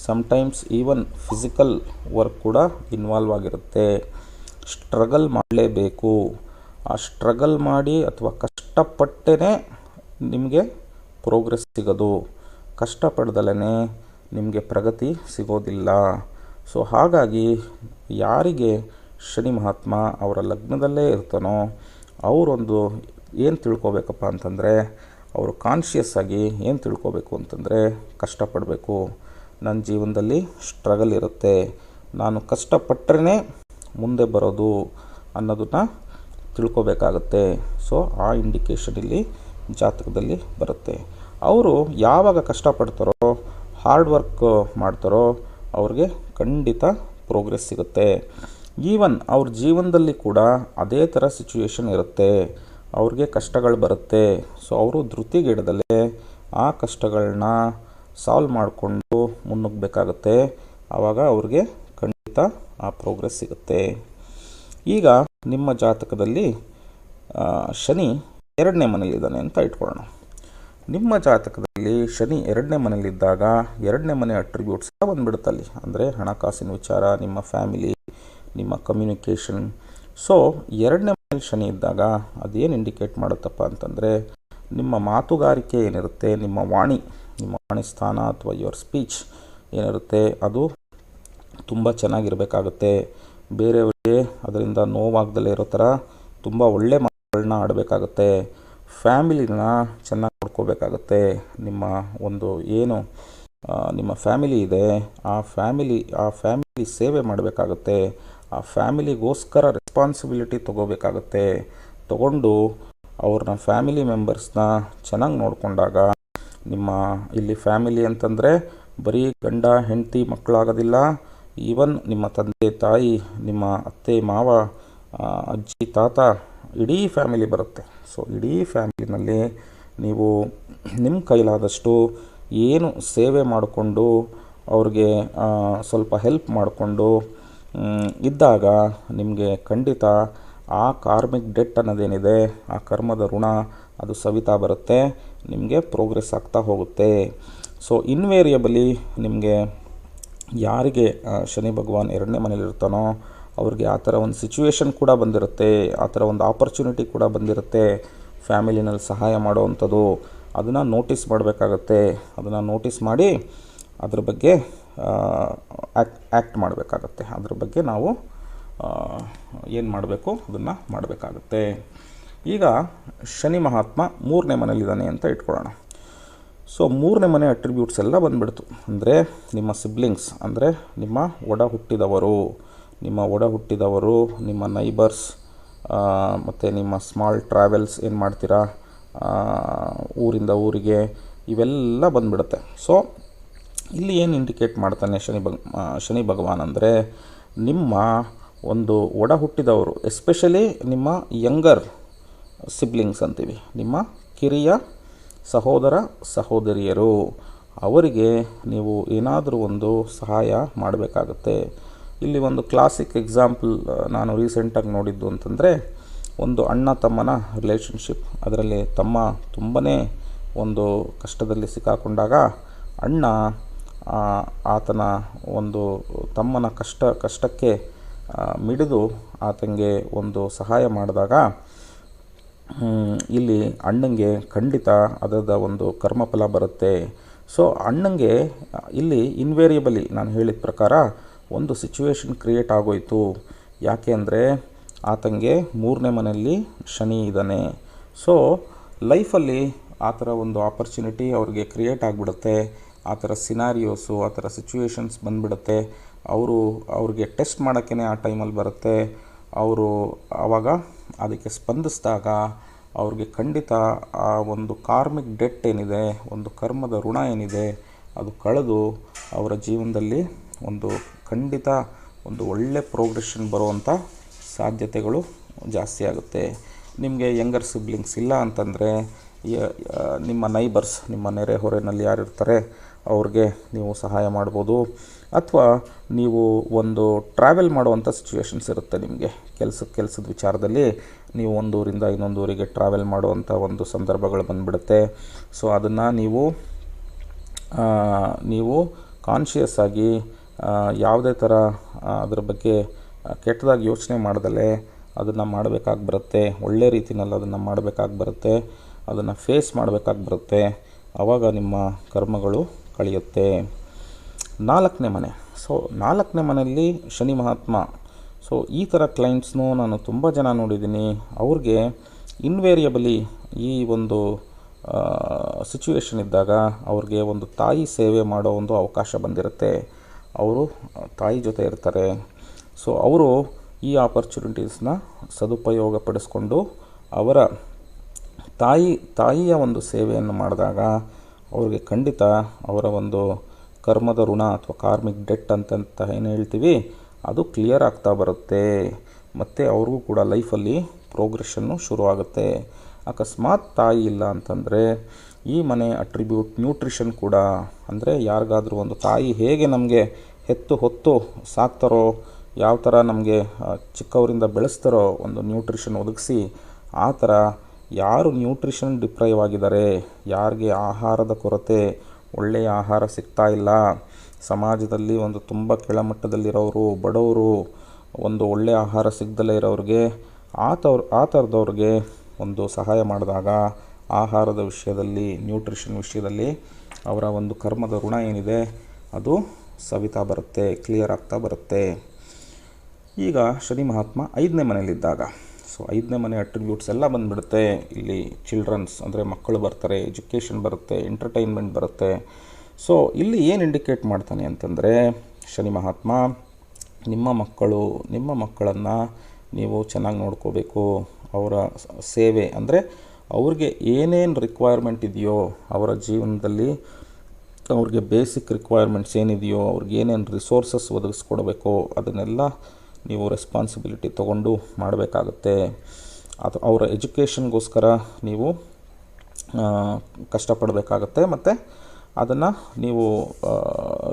ಸಮ್ಟೈಮ್ಸ್ ಈವನ್ ಫಿಸಿಕಲ್ ವರ್ಕ್ ಕೂಡ ಇನ್ವಾಲ್ವ್ ಆಗಿರುತ್ತೆ. ಸ್ಟ್ರಗಲ್ ಮಾಡಲೇಬೇಕು. ಆ ಸ್ಟ್ರಗಲ್ ಮಾಡಿ ಅಥವಾ ಕಷ್ಟಪಟ್ಟೇ ನಿಮಗೆ ಪ್ರೋಗ್ರೆಸ್ ಸಿಗೋದು. ಕಷ್ಟಪಡ್ದಲೇ ನಿಮಗೆ ಪ್ರಗತಿ ಸಿಗೋದಿಲ್ಲ. ಸೊ ಹಾಗಾಗಿ ಯಾರಿಗೆ ಶನಿ ಮಹಾತ್ಮ ಅವರ ಲಗ್ನದಲ್ಲೇ ಇರ್ತಾನೋ ಅವರೊಂದು ಏನು ತಿಳ್ಕೊಬೇಕಪ್ಪ ಅಂತಂದರೆ, ಅವರು ಕಾನ್ಷಿಯಸ್ ಆಗಿ ಏನು ತಿಳ್ಕೊಬೇಕು ಅಂತಂದರೆ, ಕಷ್ಟಪಡಬೇಕು, ನನ್ನ ಜೀವನದಲ್ಲಿ ಸ್ಟ್ರಗಲ್ ಇರುತ್ತೆ, ನಾನು ಕಷ್ಟಪಟ್ಟರೆ ಮುಂದೆ ಬರೋದು ಅನ್ನೋದನ್ನು ತಿಳ್ಕೊಬೇಕಾಗತ್ತೆ. ಸೊ ಆ ಇಂಡಿಕೇಷನ್ ಇಲ್ಲಿ ಜಾತಕದಲ್ಲಿ ಬರುತ್ತೆ. ಅವರು ಯಾವಾಗ ಕಷ್ಟಪಡ್ತಾರೋ, ಹಾರ್ಡ್ ವರ್ಕ್ ಮಾಡ್ತಾರೋ, ಅವ್ರಿಗೆ ಖಂಡಿತ ಪ್ರೋಗ್ರೆಸ್ ಸಿಗುತ್ತೆ. ಈವನ್ ಅವ್ರ ಜೀವನದಲ್ಲಿ ಕೂಡ ಅದೇ ಥರ ಸಿಚುವೇಶನ್ ಇರುತ್ತೆ, ಅವ್ರಿಗೆ ಕಷ್ಟಗಳು ಬರುತ್ತೆ. ಸೊ ಅವರು ಧೃತಿಗೆಡದಲ್ಲೇ ಆ ಕಷ್ಟಗಳನ್ನ ಸಾಲ್ವ್ ಮಾಡಿಕೊಂಡು ಮುನ್ನುಗ್ಗಬೇಕಾಗತ್ತೆ. ಆವಾಗ ಅವ್ರಿಗೆ ಖಂಡಿತ ಆ ಪ್ರೋಗ್ರೆಸ್ ಸಿಗುತ್ತೆ. ಈಗ ನಿಮ್ಮ ಜಾತಕದಲ್ಲಿ ಶನಿ 2ನೇ ಮನೇಲಿದ್ದಾನೆ ಅಂತ ಇಟ್ಕೊಳ್ಳೋಣ. ನಿಮ್ಮ ಜಾತಕದಲ್ಲಿ ಶನಿ 2ನೇ ಮನೇಲಿದ್ದಾಗ 2ನೇ ಮನೆ ಅಟ್ರಿಬ್ಯೂಟ್ಸ್ ಬಂದುಬಿಡುತ್ತಲ್ಲಿ. ಅಂದರೆ ಹಣಕಾಸಿನ ವಿಚಾರ, ನಿಮ್ಮ ಫ್ಯಾಮಿಲಿ, ನಿಮ್ಮ ಕಮ್ಯುನಿಕೇಷನ್. ಸೊ 2ನೇ ಮನೇಲಿ ಶನಿ ಇದ್ದಾಗ ಅದೇನು ಇಂಡಿಕೇಟ್ ಮಾಡುತ್ತಪ್ಪ ಅಂತಂದರೆ, ನಿಮ್ಮ ಮಾತುಗಾರಿಕೆ ಏನಿರುತ್ತೆ, ನಿಮ್ಮ ವಾಣಿ ಸ್ಥಾನ ಅಥವಾ ಯುವರ್ ಸ್ಪೀಚ್ ಏನಿರುತ್ತೆ ಅದು ತುಂಬ ಚೆನ್ನಾಗಿರಬೇಕಾಗುತ್ತೆ. ಬೇರೆಯವರಿಗೆ ಅದರಿಂದ ನೋವಾಗ್ದಲೇ ಇರೋ ಥರ ತುಂಬ ಒಳ್ಳೆ ಮಾತುಗಳನ್ನ ಆಡಬೇಕಾಗುತ್ತೆ. ಫ್ಯಾಮಿಲಿನ ಚೆನ್ನಾಗಿ ನೋಡ್ಕೋಬೇಕಾಗತ್ತೆ. ನಿಮ್ಮ ಒಂದು ಏನು ನಿಮ್ಮ ಫ್ಯಾಮಿಲಿ ಇದೆ, ಆ ಫ್ಯಾಮಿಲಿ ಸೇವೆ ಮಾಡಬೇಕಾಗತ್ತೆ. ಆ ಫ್ಯಾಮಿಲಿಗೋಸ್ಕರ ರೆಸ್ಪಾನ್ಸಿಬಿಲಿಟಿ ತೊಗೋಬೇಕಾಗತ್ತೆ. ತಗೊಂಡು ಅವ್ರನ್ನ ಫ್ಯಾಮಿಲಿ ಮೆಂಬರ್ಸ್ನ ಚೆನ್ನಾಗಿ ನೋಡಿಕೊಂಡಾಗ, ನಿಮ್ಮ ಇಲ್ಲಿ ಫ್ಯಾಮಿಲಿ ಅಂತಂದರೆ ಬರೀ ಗಂಡ ಹೆಂಡತಿ ಮಕ್ಕಳಾಗೋದಿಲ್ಲ, ಈವನ್ ನಿಮ್ಮ ತಂದೆ ತಾಯಿ, ನಿಮ್ಮ ಅತ್ತೆ ಮಾವ, ಅಜ್ಜಿ ತಾತ, ಇಡೀ ಫ್ಯಾಮಿಲಿ ಬರುತ್ತೆ. ಸೊ ಇಡೀ ಫ್ಯಾಮಿಲಿನಲ್ಲಿ ನೀವು ನಿಮ್ಮ ಕೈಲಾದಷ್ಟು ಏನು ಸೇವೆ ಮಾಡಿಕೊಂಡು ಅವ್ರಿಗೆ ಸ್ವಲ್ಪ ಹೆಲ್ಪ್ ಮಾಡಿಕೊಂಡು ಇದ್ದಾಗ ನಿಮಗೆ ಖಂಡಿತ ಆ ಕಾರ್ಮಿಕ್ ಡೆಟ್ ಅನ್ನೋದೇನಿದೆ, ಆ ಕರ್ಮದ ಋಣ ಅದು ಸವಿತಾ ಬರುತ್ತೆ, ನಿಮಗೆ ಪ್ರೋಗ್ರೆಸ್ ಆಗ್ತಾ ಹೋಗುತ್ತೆ. ಸೊ ಇನ್ವೇರಿಯಬಲಿ ನಿಮಗೆ ಯಾರಿಗೆ ಶನಿ ಭಗವಾನ್ 2ನೇ ಮನೇಲಿರ್ತಾನೋ ಅವ್ರಿಗೆ ಆ ಥರ ಒಂದು ಸಿಚುವೇಶನ್ ಕೂಡ ಬಂದಿರುತ್ತೆ, ಆ ಥರ ಒಂದು ಆಪರ್ಚುನಿಟಿ ಕೂಡ ಬಂದಿರುತ್ತೆ ಫ್ಯಾಮಿಲಿನಲ್ಲಿ ಸಹಾಯ ಮಾಡೋವಂಥದ್ದು. ಅದನ್ನು ನೋಟಿಸ್ ಮಾಡಬೇಕಾಗತ್ತೆ. ಅದನ್ನು ನೋಟಿಸ್ ಮಾಡಿ ಅದ್ರ ಬಗ್ಗೆ ಆ್ಯಕ್ಟ್ ಮಾಡಬೇಕಾಗತ್ತೆ. ಅದ್ರ ಬಗ್ಗೆ ನಾವು ಏನು ಮಾಡಬೇಕು ಅದನ್ನು ಮಾಡಬೇಕಾಗತ್ತೆ. ಈಗ ಶನಿ ಮಹಾತ್ಮ 3ನೇ ಮನೇಲಿದ್ದಾನೆ ಅಂತ ಇಟ್ಕೊಳ್ಳೋಣ. ಸೊ 3ನೇ ಮನೆ ಅಟ್ರಿಬ್ಯೂಟ್ಸ್ ಎಲ್ಲ ಬಂದುಬಿಡ್ತು. ಅಂದರೆ ನಿಮ್ಮ ಸಿಬ್ಲಿಂಗ್ಸ್, ಅಂದರೆ ನಿಮ್ಮ ಒಡ ಹುಟ್ಟಿದವರು, ನಿಮ್ಮ ನೈಬರ್ಸ್, ಮತ್ತು ನಿಮ್ಮ ಸ್ಮಾಲ್ ಟ್ರಾವೆಲ್ಸ್ ಏನು ಮಾಡ್ತೀರಾ ಊರಿಂದ ಊರಿಗೆ, ಇವೆಲ್ಲ ಬಂದುಬಿಡುತ್ತೆ. ಸೊ ಇಲ್ಲಿ ಏನು ಇಂಡಿಕೇಟ್ ಮಾಡ್ತಾನೆ ಶನಿ ಭಗವಾನ್ ಅಂದರೆ, ನಿಮ್ಮ ಒಂದು ಒಡ ಹುಟ್ಟಿದವರು, ಎಸ್ಪೆಷಲಿ ನಿಮ್ಮ ಯಂಗರ್ ಸಿಬ್ಲಿಂಗ್ಸ್ ಅಂತೀವಿ, ನಿಮ್ಮ ಕಿರಿಯ ಸಹೋದರ ಸಹೋದರಿಯರು, ಅವರಿಗೆ ನೀವು ಏನಾದರೂ ಒಂದು ಸಹಾಯ ಮಾಡಬೇಕಾಗತ್ತೆ. ಇಲ್ಲಿ ಒಂದು ಕ್ಲಾಸಿಕ್ ಎಕ್ಸಾಂಪಲ್ ನಾನು ರೀಸೆಂಟಾಗಿ ನೋಡಿದ್ದು ಅಂತಂದರೆ, ಒಂದು ಅಣ್ಣ ತಮ್ಮನ ರಿಲೇಷನ್ಶಿಪ್. ಅದರಲ್ಲಿ ತಮ್ಮ ತುಂಬನೇ ಒಂದು ಕಷ್ಟದಲ್ಲಿ ಸಿಕ್ಕಾಕೊಂಡಾಗ ಅಣ್ಣ ಆತನ ಒಂದು ತಮ್ಮನ ಕಷ್ಟಕ್ಕೆ ಮಿಡಿದು ಆತನಿಗೆ ಒಂದು ಸಹಾಯ ಮಾಡಿದಾಗ ಇಲ್ಲಿ ಅಣ್ಣಂಗೆ ಖಂಡಿತ ಅದರದ ಒಂದು ಕರ್ಮಫಲ ಬರುತ್ತೆ. ಸೊ ಅಣ್ಣಂಗೆ ಇಲ್ಲಿ ಇನ್ವೇರಿಯಬಲಿ ನಾನು ಹೇಳಿದ ಪ್ರಕಾರ ಒಂದು ಸಿಚುವೇಶನ್ ಕ್ರಿಯೇಟ್ ಆಗೋಯಿತು. ಯಾಕೆ ಅಂದರೆ ಆತನಿಗೆ 3ನೇ ಮನೆಯಲ್ಲಿ ಶನಿ ಇದ್ದಾನೆ. ಸೊ ಲೈಫಲ್ಲಿ ಆ ಥರ ಒಂದು ಆಪರ್ಚುನಿಟಿ ಅವ್ರಿಗೆ ಕ್ರಿಯೇಟ್ ಆಗಿಬಿಡುತ್ತೆ. ಆ ಥರ ಸಿನಾರಿಯೋಸು, ಆ ಥರ ಸಿಚುವೇಶನ್ಸ್ ಬಂದುಬಿಡುತ್ತೆ. ಅವ್ರಿಗೆ ಟೆಸ್ಟ್ ಮಾಡೋಕ್ಕೇ ಆ ಟೈಮಲ್ಲಿ ಬರುತ್ತೆ. ಅವರು ಆವಾಗ ಅದಕ್ಕೆ ಸ್ಪಂದಿಸಿದಾಗ ಅವ್ರಿಗೆ ಖಂಡಿತ ಆ ಒಂದು ಕಾರ್ಮಿಕ್ ಡೆಟ್ ಏನಿದೆ, ಒಂದು ಕರ್ಮದ ಋಣ ಏನಿದೆ, ಅದು ಕಳೆದು ಅವರ ಜೀವನದಲ್ಲಿ ಒಂದು ಖಂಡಿತ ಒಂದು ಒಳ್ಳೆ ಪ್ರೋಗ್ರೆಷನ್ ಬರುವಂಥ ಸಾಧ್ಯತೆಗಳು ಜಾಸ್ತಿ ಆಗುತ್ತೆ. ನಿಮಗೆ ಯಂಗರ್ ಸಿಬ್ಲಿಂಗ್ಸ್ ಇಲ್ಲ ಅಂತಂದರೆ ನಿಮ್ಮ ನೈಬರ್ಸ್, ನಿಮ್ಮ ನೆರೆಹೊರೆಯಲ್ಲಿ ಯಾರಿರ್ತಾರೆ ಅವ್ರಿಗೆ ನೀವು ಸಹಾಯ ಮಾಡ್ಬೋದು. ಅಥವಾ ನೀವು ಒಂದು ಟ್ರಾವೆಲ್ ಮಾಡುವಂಥ ಸಿಚುವೇಶನ್ಸ್ ಇರುತ್ತೆ ನಿಮಗೆ, ಕೆಲಸದ ವಿಚಾರದಲ್ಲಿ ನೀವು ಒಂದೂರಿಂದ ಇನ್ನೊಂದೂರಿಗೆ ಟ್ರಾವೆಲ್ ಮಾಡುವಂಥ ಒಂದು ಸಂದರ್ಭಗಳು ಬಂದುಬಿಡುತ್ತೆ. ಸೊ ಅದನ್ನು ನೀವು ಕಾನ್ಷಿಯಸ್ ಆಗಿ ಯಾವುದೇ ಥರ ಅದ್ರ ಬಗ್ಗೆ ಕೆಟ್ಟದಾಗಿ ಯೋಚನೆ ಮಾಡ್ದಲೇ ಅದನ್ನು ಮಾಡಬೇಕಾಗಿ ಬರುತ್ತೆ. ಒಳ್ಳೆ ರೀತಿಯಲ್ಲಿ ಅದನ್ನು ಮಾಡಬೇಕಾಗಿ ಬರುತ್ತೆ, ಅದನ್ನು ಫೇಸ್ ಮಾಡಬೇಕಾಗಿ ಬರುತ್ತೆ. ಆವಾಗ ನಿಮ್ಮ ಕರ್ಮಗಳು ಕಳೆಯುತ್ತೆ. 4ನೇ ಮನೆ. ಸೊ 4ನೇ ಮನೆಯಲ್ಲಿ ಶನಿ ಮಹಾತ್ಮ. ಸೊ ಈ ಥರ ಕ್ಲೈಂಟ್ಸ್ನು ನಾನು ತುಂಬ ಜನ ನೋಡಿದ್ದೀನಿ. ಅವ್ರಿಗೆ ಇನ್ವೇರಿಯಬಲಿ ಈ ಒಂದು ಸಿಚುವೇಶನ್ ಇದ್ದಾಗ ಅವ್ರಿಗೆ ಒಂದು ತಾಯಿ ಸೇವೆ ಮಾಡೋ ಒಂದು ಅವಕಾಶ ಬಂದಿರುತ್ತೆ. ಅವರು ತಾಯಿ ಜೊತೆ ಇರ್ತಾರೆ. ಸೊ ಅವರು ಈ ಆಪರ್ಚುನಿಟೀಸ್ನ ಸದುಪಯೋಗ ಪಡಿಸ್ಕೊಂಡು ಅವರ ತಾಯಿಯ ಒಂದು ಸೇವೆಯನ್ನು ಮಾಡಿದಾಗ ಅವ್ರಿಗೆ ಖಂಡಿತ ಅವರ ಒಂದು ಕರ್ಮದ ಋಣ ಅಥವಾ ಕಾರ್ಮಿಕ್ ಡೆಟ್ ಅಂತ ಏನು ಹೇಳ್ತೀವಿ ಅದು ಕ್ಲಿಯರ್ ಆಗ್ತಾ ಬರುತ್ತೆ. ಮತ್ತು ಅವ್ರಿಗೂ ಕೂಡ ಲೈಫಲ್ಲಿ ಪ್ರೋಗ್ರೆಷನ್ನು ಶುರುವಾಗುತ್ತೆ. ಅಕಸ್ಮಾತ್ ತಾಯಿ ಇಲ್ಲ ಅಂತಂದರೆ ಈ ಮನೆ ಅಟ್ರಿಬ್ಯೂಟ್ ನ್ಯೂಟ್ರಿಷನ್ ಕೂಡ, ಅಂದರೆ ಯಾರಿಗಾದರೂ ಒಂದು ತಾಯಿ ಹೇಗೆ ನಮಗೆ ಹೆತ್ತು ಹೊತ್ತು ಸಾಕ್ತಾರೋ, ಯಾವ ಥರ ನಮಗೆ ಚಿಕ್ಕವರಿಂದ ಬೆಳೆಸ್ತಾರೋ ಒಂದು ನ್ಯೂಟ್ರಿಷನ್ ಒದಗಿಸಿ, ಆ ಥರ ಯಾರು ನ್ಯೂಟ್ರಿಷನ್ ಡಿಪ್ರೈವ್ ಆಗಿದ್ದಾರೆ, ಯಾರಿಗೆ ಆಹಾರದ ಕೊರತೆ, ಒಳ್ಳೆಯ ಆಹಾರ ಸಿಗ್ತಾ ಇಲ್ಲ, ಸಮಾಜದಲ್ಲಿ ಒಂದು ತುಂಬ ಕೆಳಮಟ್ಟದಲ್ಲಿರೋರು, ಬಡವರು, ಒಂದು ಒಳ್ಳೆಯ ಆಹಾರ ಸಿಗದಲ್ಲೇ ಇರೋರಿಗೆ, ಆ ಥರದವ್ರಿಗೆ ಒಂದು ಸಹಾಯ ಮಾಡಿದಾಗ ಆಹಾರದ ವಿಷಯದಲ್ಲಿ, ನ್ಯೂಟ್ರಿಷನ್ ವಿಷಯದಲ್ಲಿ ಅವರ ಒಂದು ಕರ್ಮದ ಋಣ ಏನಿದೆ ಅದು ಸವಿತಾ ಬರುತ್ತೆ, ಕ್ಲಿಯರ್ ಆಗ್ತಾ ಬರುತ್ತೆ. ಈಗ ಶನಿ ಮಹಾತ್ಮ 5ನೇ ಮನೆಯಲ್ಲಿದ್ದಾಗ, ಸೊ 5ನೇ ಮನೆ ಅಟ್ರಿಬ್ಯೂಟ್ಸ್ ಎಲ್ಲ ಬಂದುಬಿಡುತ್ತೆ. ಇಲ್ಲಿ ಚಿಲ್ಡ್ರನ್ಸ್ ಅಂದರೆ ಮಕ್ಕಳು ಬರ್ತಾರೆ, ಎಜುಕೇಷನ್ ಬರುತ್ತೆ, ಎಂಟರ್ಟೈನ್ಮೆಂಟ್ ಬರುತ್ತೆ. ಸೊ ಇಲ್ಲಿ ಏನು ಇಂಡಿಕೇಟ್ ಮಾಡ್ತಾನೆ ಅಂತಂದರೆ ಶನಿ ಮಹಾತ್ಮ, ನಿಮ್ಮ ಮಕ್ಕಳನ್ನು ನೀವು ಚೆನ್ನಾಗಿ ನೋಡ್ಕೋಬೇಕು. ಅವರ ಸೇವೆ ಅಂದರೆ ಅವ್ರಿಗೆ ಏನೇನು ರಿಕ್ವೈರ್ಮೆಂಟ್ ಇದೆಯೋ ಅವರ ಜೀವನದಲ್ಲಿ, ಅವ್ರಿಗೆ ಬೇಸಿಕ್ ರಿಕ್ವೈರ್ಮೆಂಟ್ಸ್ ಏನಿದೆಯೋ, ಅವ್ರಿಗೆ ಏನೇನು ರಿಸೋರ್ಸಸ್ ಒದಗಿಸ್ಕೊಡ್ಬೇಕೋ ಅದನ್ನೆಲ್ಲ ನೀವು ರೆಸ್ಪಾನ್ಸಿಬಿಲಿಟಿ ತೊಗೊಂಡು ಮಾಡಬೇಕಾಗುತ್ತೆ. ಅದು ಅವರ ಎಜುಕೇಷನ್ಗೋಸ್ಕರ ನೀವು ಕಷ್ಟಪಡಬೇಕಾಗತ್ತೆ ಮತ್ತು ಅದನ್ನು ನೀವು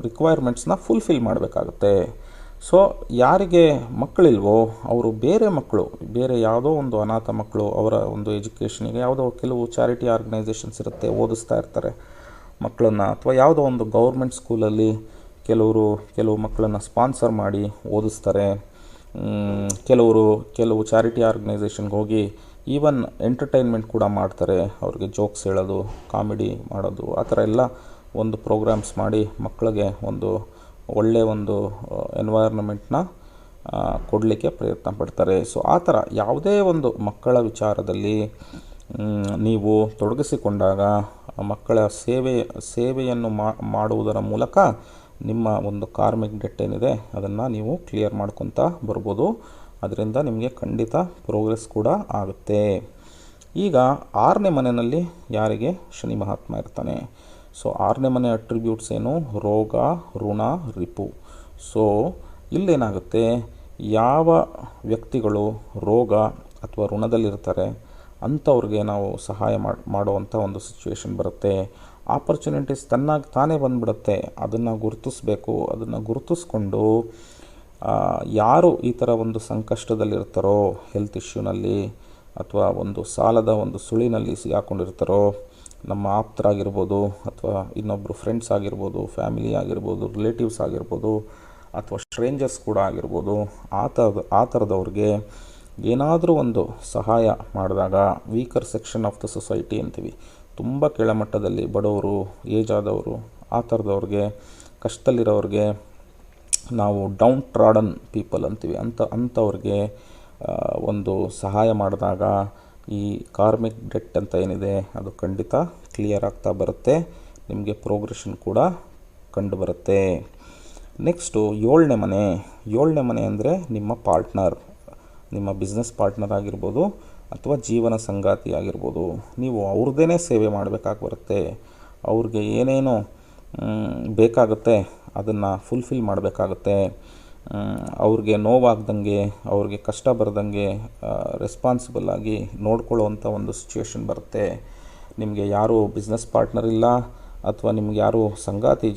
ರಿಕ್ವೈರ್ಮೆಂಟ್ಸ್ನ ಫುಲ್ಫಿಲ್ ಮಾಡಬೇಕಾಗುತ್ತೆ. ಸೊ ಯಾರಿಗೆ ಮಕ್ಕಳಿಲ್ವೋ ಅವರು ಬೇರೆ ಯಾವುದೋ ಒಂದು ಅನಾಥ ಮಕ್ಕಳು, ಅವರ ಒಂದು ಎಜುಕೇಷನಿಗೆ ಯಾವುದೋ ಕೆಲವು ಚಾರಿಟಿ ಆರ್ಗನೈಸೇಷನ್ಸ್ ಇರುತ್ತೆ, ಓದಿಸ್ತಾ ಇರ್ತಾರೆ ಮಕ್ಕಳನ್ನು, ಅಥವಾ ಯಾವುದೋ ಒಂದು ಗೌರ್ಮೆಂಟ್ ಸ್ಕೂಲಲ್ಲಿ ಕೆಲವು ಮಕ್ಕಳನ್ನು ಸ್ಪಾನ್ಸರ್ ಮಾಡಿ ಓದಿಸ್ತಾರೆ. ಕೆಲವು ಚಾರಿಟಿ ಆರ್ಗನೈಸೇಷನ್ಗೆ ಹೋಗಿ ಈವನ್ ಎಂಟರ್ಟೈನ್ಮೆಂಟ್ ಕೂಡ ಮಾಡ್ತಾರೆ. ಅವ್ರಿಗೆ ಜೋಕ್ಸ್ ಹೇಳೋದು, ಕಾಮಿಡಿ ಮಾಡೋದು, ಆ ಥರ ಎಲ್ಲ ಒಂದು ಪ್ರೋಗ್ರಾಮ್ಸ್ ಮಾಡಿ ಮಕ್ಕಳಿಗೆ ಒಂದು ಒಳ್ಳೆಯ ಒಂದು ಎನ್ವೈರ್ನಮೆಂಟ್ನ ಕೊಡಲಿಕ್ಕೆ ಪ್ರಯತ್ನ ಪಡ್ತಾರೆ. ಸೊ ಆ ಥರ ಯಾವುದೇ ಒಂದು ಮಕ್ಕಳ ವಿಚಾರದಲ್ಲಿ ನೀವು ತೊಡಗಿಸಿಕೊಂಡಾಗ ಮಕ್ಕಳ ಸೇವೆಯನ್ನು ಮಾಡುವುದರ ಮೂಲಕ ನಿಮ್ಮ ಒಂದು ಕಾರ್ಮಿಕ್ ಡೆಟ್ ಏನಿದೆ ಅದನ್ನು ನೀವು ಕ್ಲಿಯರ್ ಮಾಡ್ಕೊತಾ ಬರ್ಬೋದು. ಅದರಿಂದ ನಿಮಗೆ ಖಂಡಿತ ಪ್ರೋಗ್ರೆಸ್ ಕೂಡ ಆಗುತ್ತೆ. ಈಗ 6ನೇ ಮನೆಯಲ್ಲಿ ಯಾರಿಗೆ ಶನಿ ಮಹಾತ್ಮ ಇರ್ತಾನೆ? ಸೊ 6ನೇ ಮನೆ ಅಟ್ರಿಬ್ಯೂಟ್ಸ್ ಏನು? ರೋಗ, ಋಣ, ರಿಪು. ಸೊ ಇಲ್ಲೇನಾಗುತ್ತೆ, ಯಾವ ವ್ಯಕ್ತಿಗಳು ರೋಗ ಅಥವಾ ಋಣದಲ್ಲಿರ್ತಾರೆ ಅಂಥವ್ರಿಗೆ ನಾವು ಸಹಾಯ ಮಾಡುವಂಥ ಒಂದು ಸಿಚುವೇಶನ್ ಬರುತ್ತೆ. ಆಪರ್ಚುನಿಟೀಸ್ ತಾನೇ ಬಂದುಬಿಡುತ್ತೆ. ಅದನ್ನು ಗುರುತಿಸ್ಬೇಕು. ಅದನ್ನು ಗುರುತಿಸ್ಕೊಂಡು ಯಾರು ಈ ಥರ ಒಂದು ಸಂಕಷ್ಟದಲ್ಲಿರ್ತಾರೋ, ಹೆಲ್ತ್ ಇಶ್ಯೂನಲ್ಲಿ ಅಥವಾ ಒಂದು ಸಾಲದ ಒಂದು ಸುಳಿನಲ್ಲಿ ಸಿಗಾಕೊಂಡಿರ್ತಾರೋ, ನಮ್ಮ ಆಪ್ತರಾಗಿರ್ಬೋದು ಅಥವಾ ಇನ್ನೊಬ್ಬರು ಫ್ರೆಂಡ್ಸ್ ಆಗಿರ್ಬೋದು, ಫ್ಯಾಮಿಲಿ ಆಗಿರ್ಬೋದು, ರಿಲೇಟಿವ್ಸ್ ಆಗಿರ್ಬೋದು, ಅಥವಾ ಸ್ಟ್ರೇಂಜರ್ಸ್ ಕೂಡ ಆಗಿರ್ಬೋದು, ಆ ಥರದವ್ರಿಗೆ ಏನಾದರೂ ಒಂದು ಸಹಾಯ ಮಾಡಿದಾಗ, weaker section of the society ಅಂತೀವಿ, ತುಂಬ ಕೆಳಮಟ್ಟದಲ್ಲಿ ಬಡವರು, ಏಜ್ ಆದವರು, ಆ ಥರದವ್ರಿಗೆ, ಕಷ್ಟದಲ್ಲಿರೋರಿಗೆ ನಾವು ಡೌನ್ ಟ್ರಾಡನ್ ಪೀಪಲ್ ಅಂತೀವಿ, ಅಂಥವ್ರಿಗೆ ಒಂದು ಸಹಾಯ ಮಾಡಿದಾಗ ಈ ಕಾರ್ಮಿಕ್ ಡೆಟ್ ಅಂತ ಏನಿದೆ ಅದು ಖಂಡಿತ ಕ್ಲಿಯರ್ ಆಗ್ತಾ ಬರುತ್ತೆ. ನಿಮಗೆ ಪ್ರೋಗ್ರೆಷನ್ ಕೂಡ ಕಂಡು ಬರುತ್ತೆ. ನೆಕ್ಸ್ಟು 7ನೇ ಮನೆ ಅಂದರೆ ನಿಮ್ಮ ಪಾರ್ಟ್ನರ್, ನಿಮ್ಮ ಬಿಸ್ನೆಸ್ ಪಾರ್ಟ್ನರ್ ಆಗಿರ್ಬೋದು ಅಥವಾ ಜೀವನ ಸಂಗಾತಿ ಆಗಿರ್ಬೋದು. ನೀವು ಅವ್ರದ್ದೇ ಸೇವೆ ಮಾಡಬೇಕಾಗಿ ಬರುತ್ತೆ. ಅವ್ರಿಗೆ ಏನೇನು ಬೇಕಾಗುತ್ತೆ ಅದನ್ನು ಫುಲ್ಫಿಲ್ ಮಾಡಬೇಕಾಗುತ್ತೆ. ಅವ್ರಿಗೆ ನೋವಾಗ್ದಂಗೆ, ಅವ್ರಿಗೆ ಕಷ್ಟ ಬರ್ದಂಗೆ ರೆಸ್ಪಾನ್ಸಿಬಲ್ ಆಗಿ ನೋಡ್ಕೊಳ್ಳೋವಂಥ ಒಂದು ಸಿಚುವೇಶನ್ ಬರುತ್ತೆ. ನಿಮಗೆ ಯಾರೂ ಬಿಸ್ನೆಸ್ ಪಾರ್ಟ್ನರ್ ಇಲ್ಲ ಅಥವಾ ನಿಮ್ಗೆ ಯಾರೂ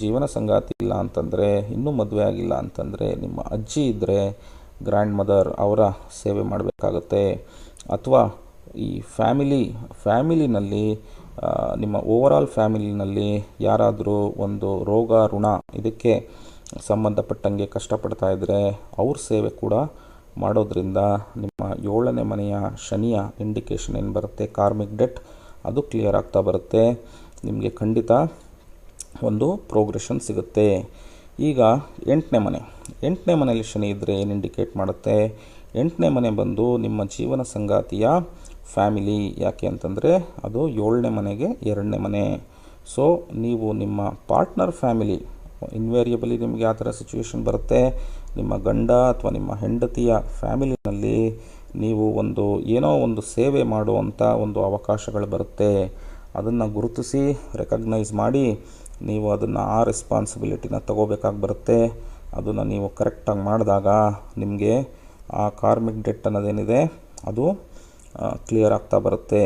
ಜೀವನ ಸಂಗಾತಿ ಇಲ್ಲ ಅಂತಂದರೆ, ಇನ್ನೂ ಮದುವೆ ಆಗಿಲ್ಲ ಅಂತಂದರೆ, ನಿಮ್ಮ ಅಜ್ಜಿ ಇದ್ದರೆ ಗ್ರ್ಯಾಂಡ್ ಮದರ್, ಅವರ ಸೇವೆ ಮಾಡಬೇಕಾಗತ್ತೆ. ಅಥವಾ ಈ ಫ್ಯಾಮಿಲಿನಲ್ಲಿ ನಿಮ್ಮ ಓವರಾಲ್ ಫ್ಯಾಮಿಲಿನಲ್ಲಿ ಯಾರಾದರೂ ಒಂದು ರೋಗ, ಋಣ ಇದಕ್ಕೆ ಸಂಬಂಧಪಟ್ಟಂಗೆ ಕಷ್ಟಪಡ್ತಾ ಇದ್ದರೆ ಅವ್ರ ಸೇವೆ ಕೂಡ ಮಾಡೋದ್ರಿಂದ ನಿಮ್ಮ 7ನೇ ಮನೆಯ ಶನಿಯ ಇಂಡಿಕೇಷನ್ ಏನು ಬರುತ್ತೆ, ಕಾರ್ಮಿಕ್ ಡೆಟ್, ಅದು ಕ್ಲಿಯರ್ ಆಗ್ತಾ ಬರುತ್ತೆ. ನಿಮಗೆ ಖಂಡಿತ ಒಂದು ಪ್ರೋಗ್ರೆಷನ್ ಸಿಗುತ್ತೆ. ಈಗ 8ನೇ ಮನೆಯಲ್ಲಿ ಶನಿ ಇದ್ದರೆ ಏನು ಇಂಡಿಕೇಟ್ ಮಾಡುತ್ತೆ? 8ನೇ ಮನೆ ಬಂದು ನಿಮ್ಮ ಜೀವನ ಸಂಗಾತಿಯ ಫ್ಯಾಮಿಲಿ. ಯಾಕೆ ಅಂತಂದರೆ ಅದು 7ನೇ ಮನೆಗೆ 2ನೇ ಮನೆ. ಸೊ ನೀವು ನಿಮ್ಮ ಪಾರ್ಟ್ನರ್ ಫ್ಯಾಮಿಲಿ, ಇನ್ವೇರಿಯಬಲಿ ನಿಮಗೆ ಆ ಥರ ಸಿಚುವೇಶನ್ ಬರುತ್ತೆ. ನಿಮ್ಮ ಗಂಡ ಅಥವಾ ನಿಮ್ಮ ಹೆಂಡತಿಯ ಫ್ಯಾಮಿಲಿನಲ್ಲಿ ನೀವು ಏನೋ ಒಂದು ಸೇವೆ ಮಾಡುವಂಥ ಒಂದು ಅವಕಾಶಗಳು ಬರುತ್ತೆ. ಅದನ್ನು ಗುರುತಿಸಿ ರೆಕಗ್ನೈಸ್ ಮಾಡಿ ನೀವು ಅದನ್ನು ಆ ರೆಸ್ಪಾನ್ಸಿಬಿಲಿಟಿನ ತಗೋಬೇಕಾಗಿ ಬರುತ್ತೆ. ಅದನ್ನು ನೀವು ಕರೆಕ್ಟಾಗಿ ಮಾಡಿದಾಗ ನಿಮಗೆ ಆ ಕಾರ್ಮಿಕ್ ಡೆಟ್ ಅನ್ನೋದೇನಿದೆ ಅದು ಕ್ಲಿಯರ್ ಆಗ್ತಾ ಬರುತ್ತೆ.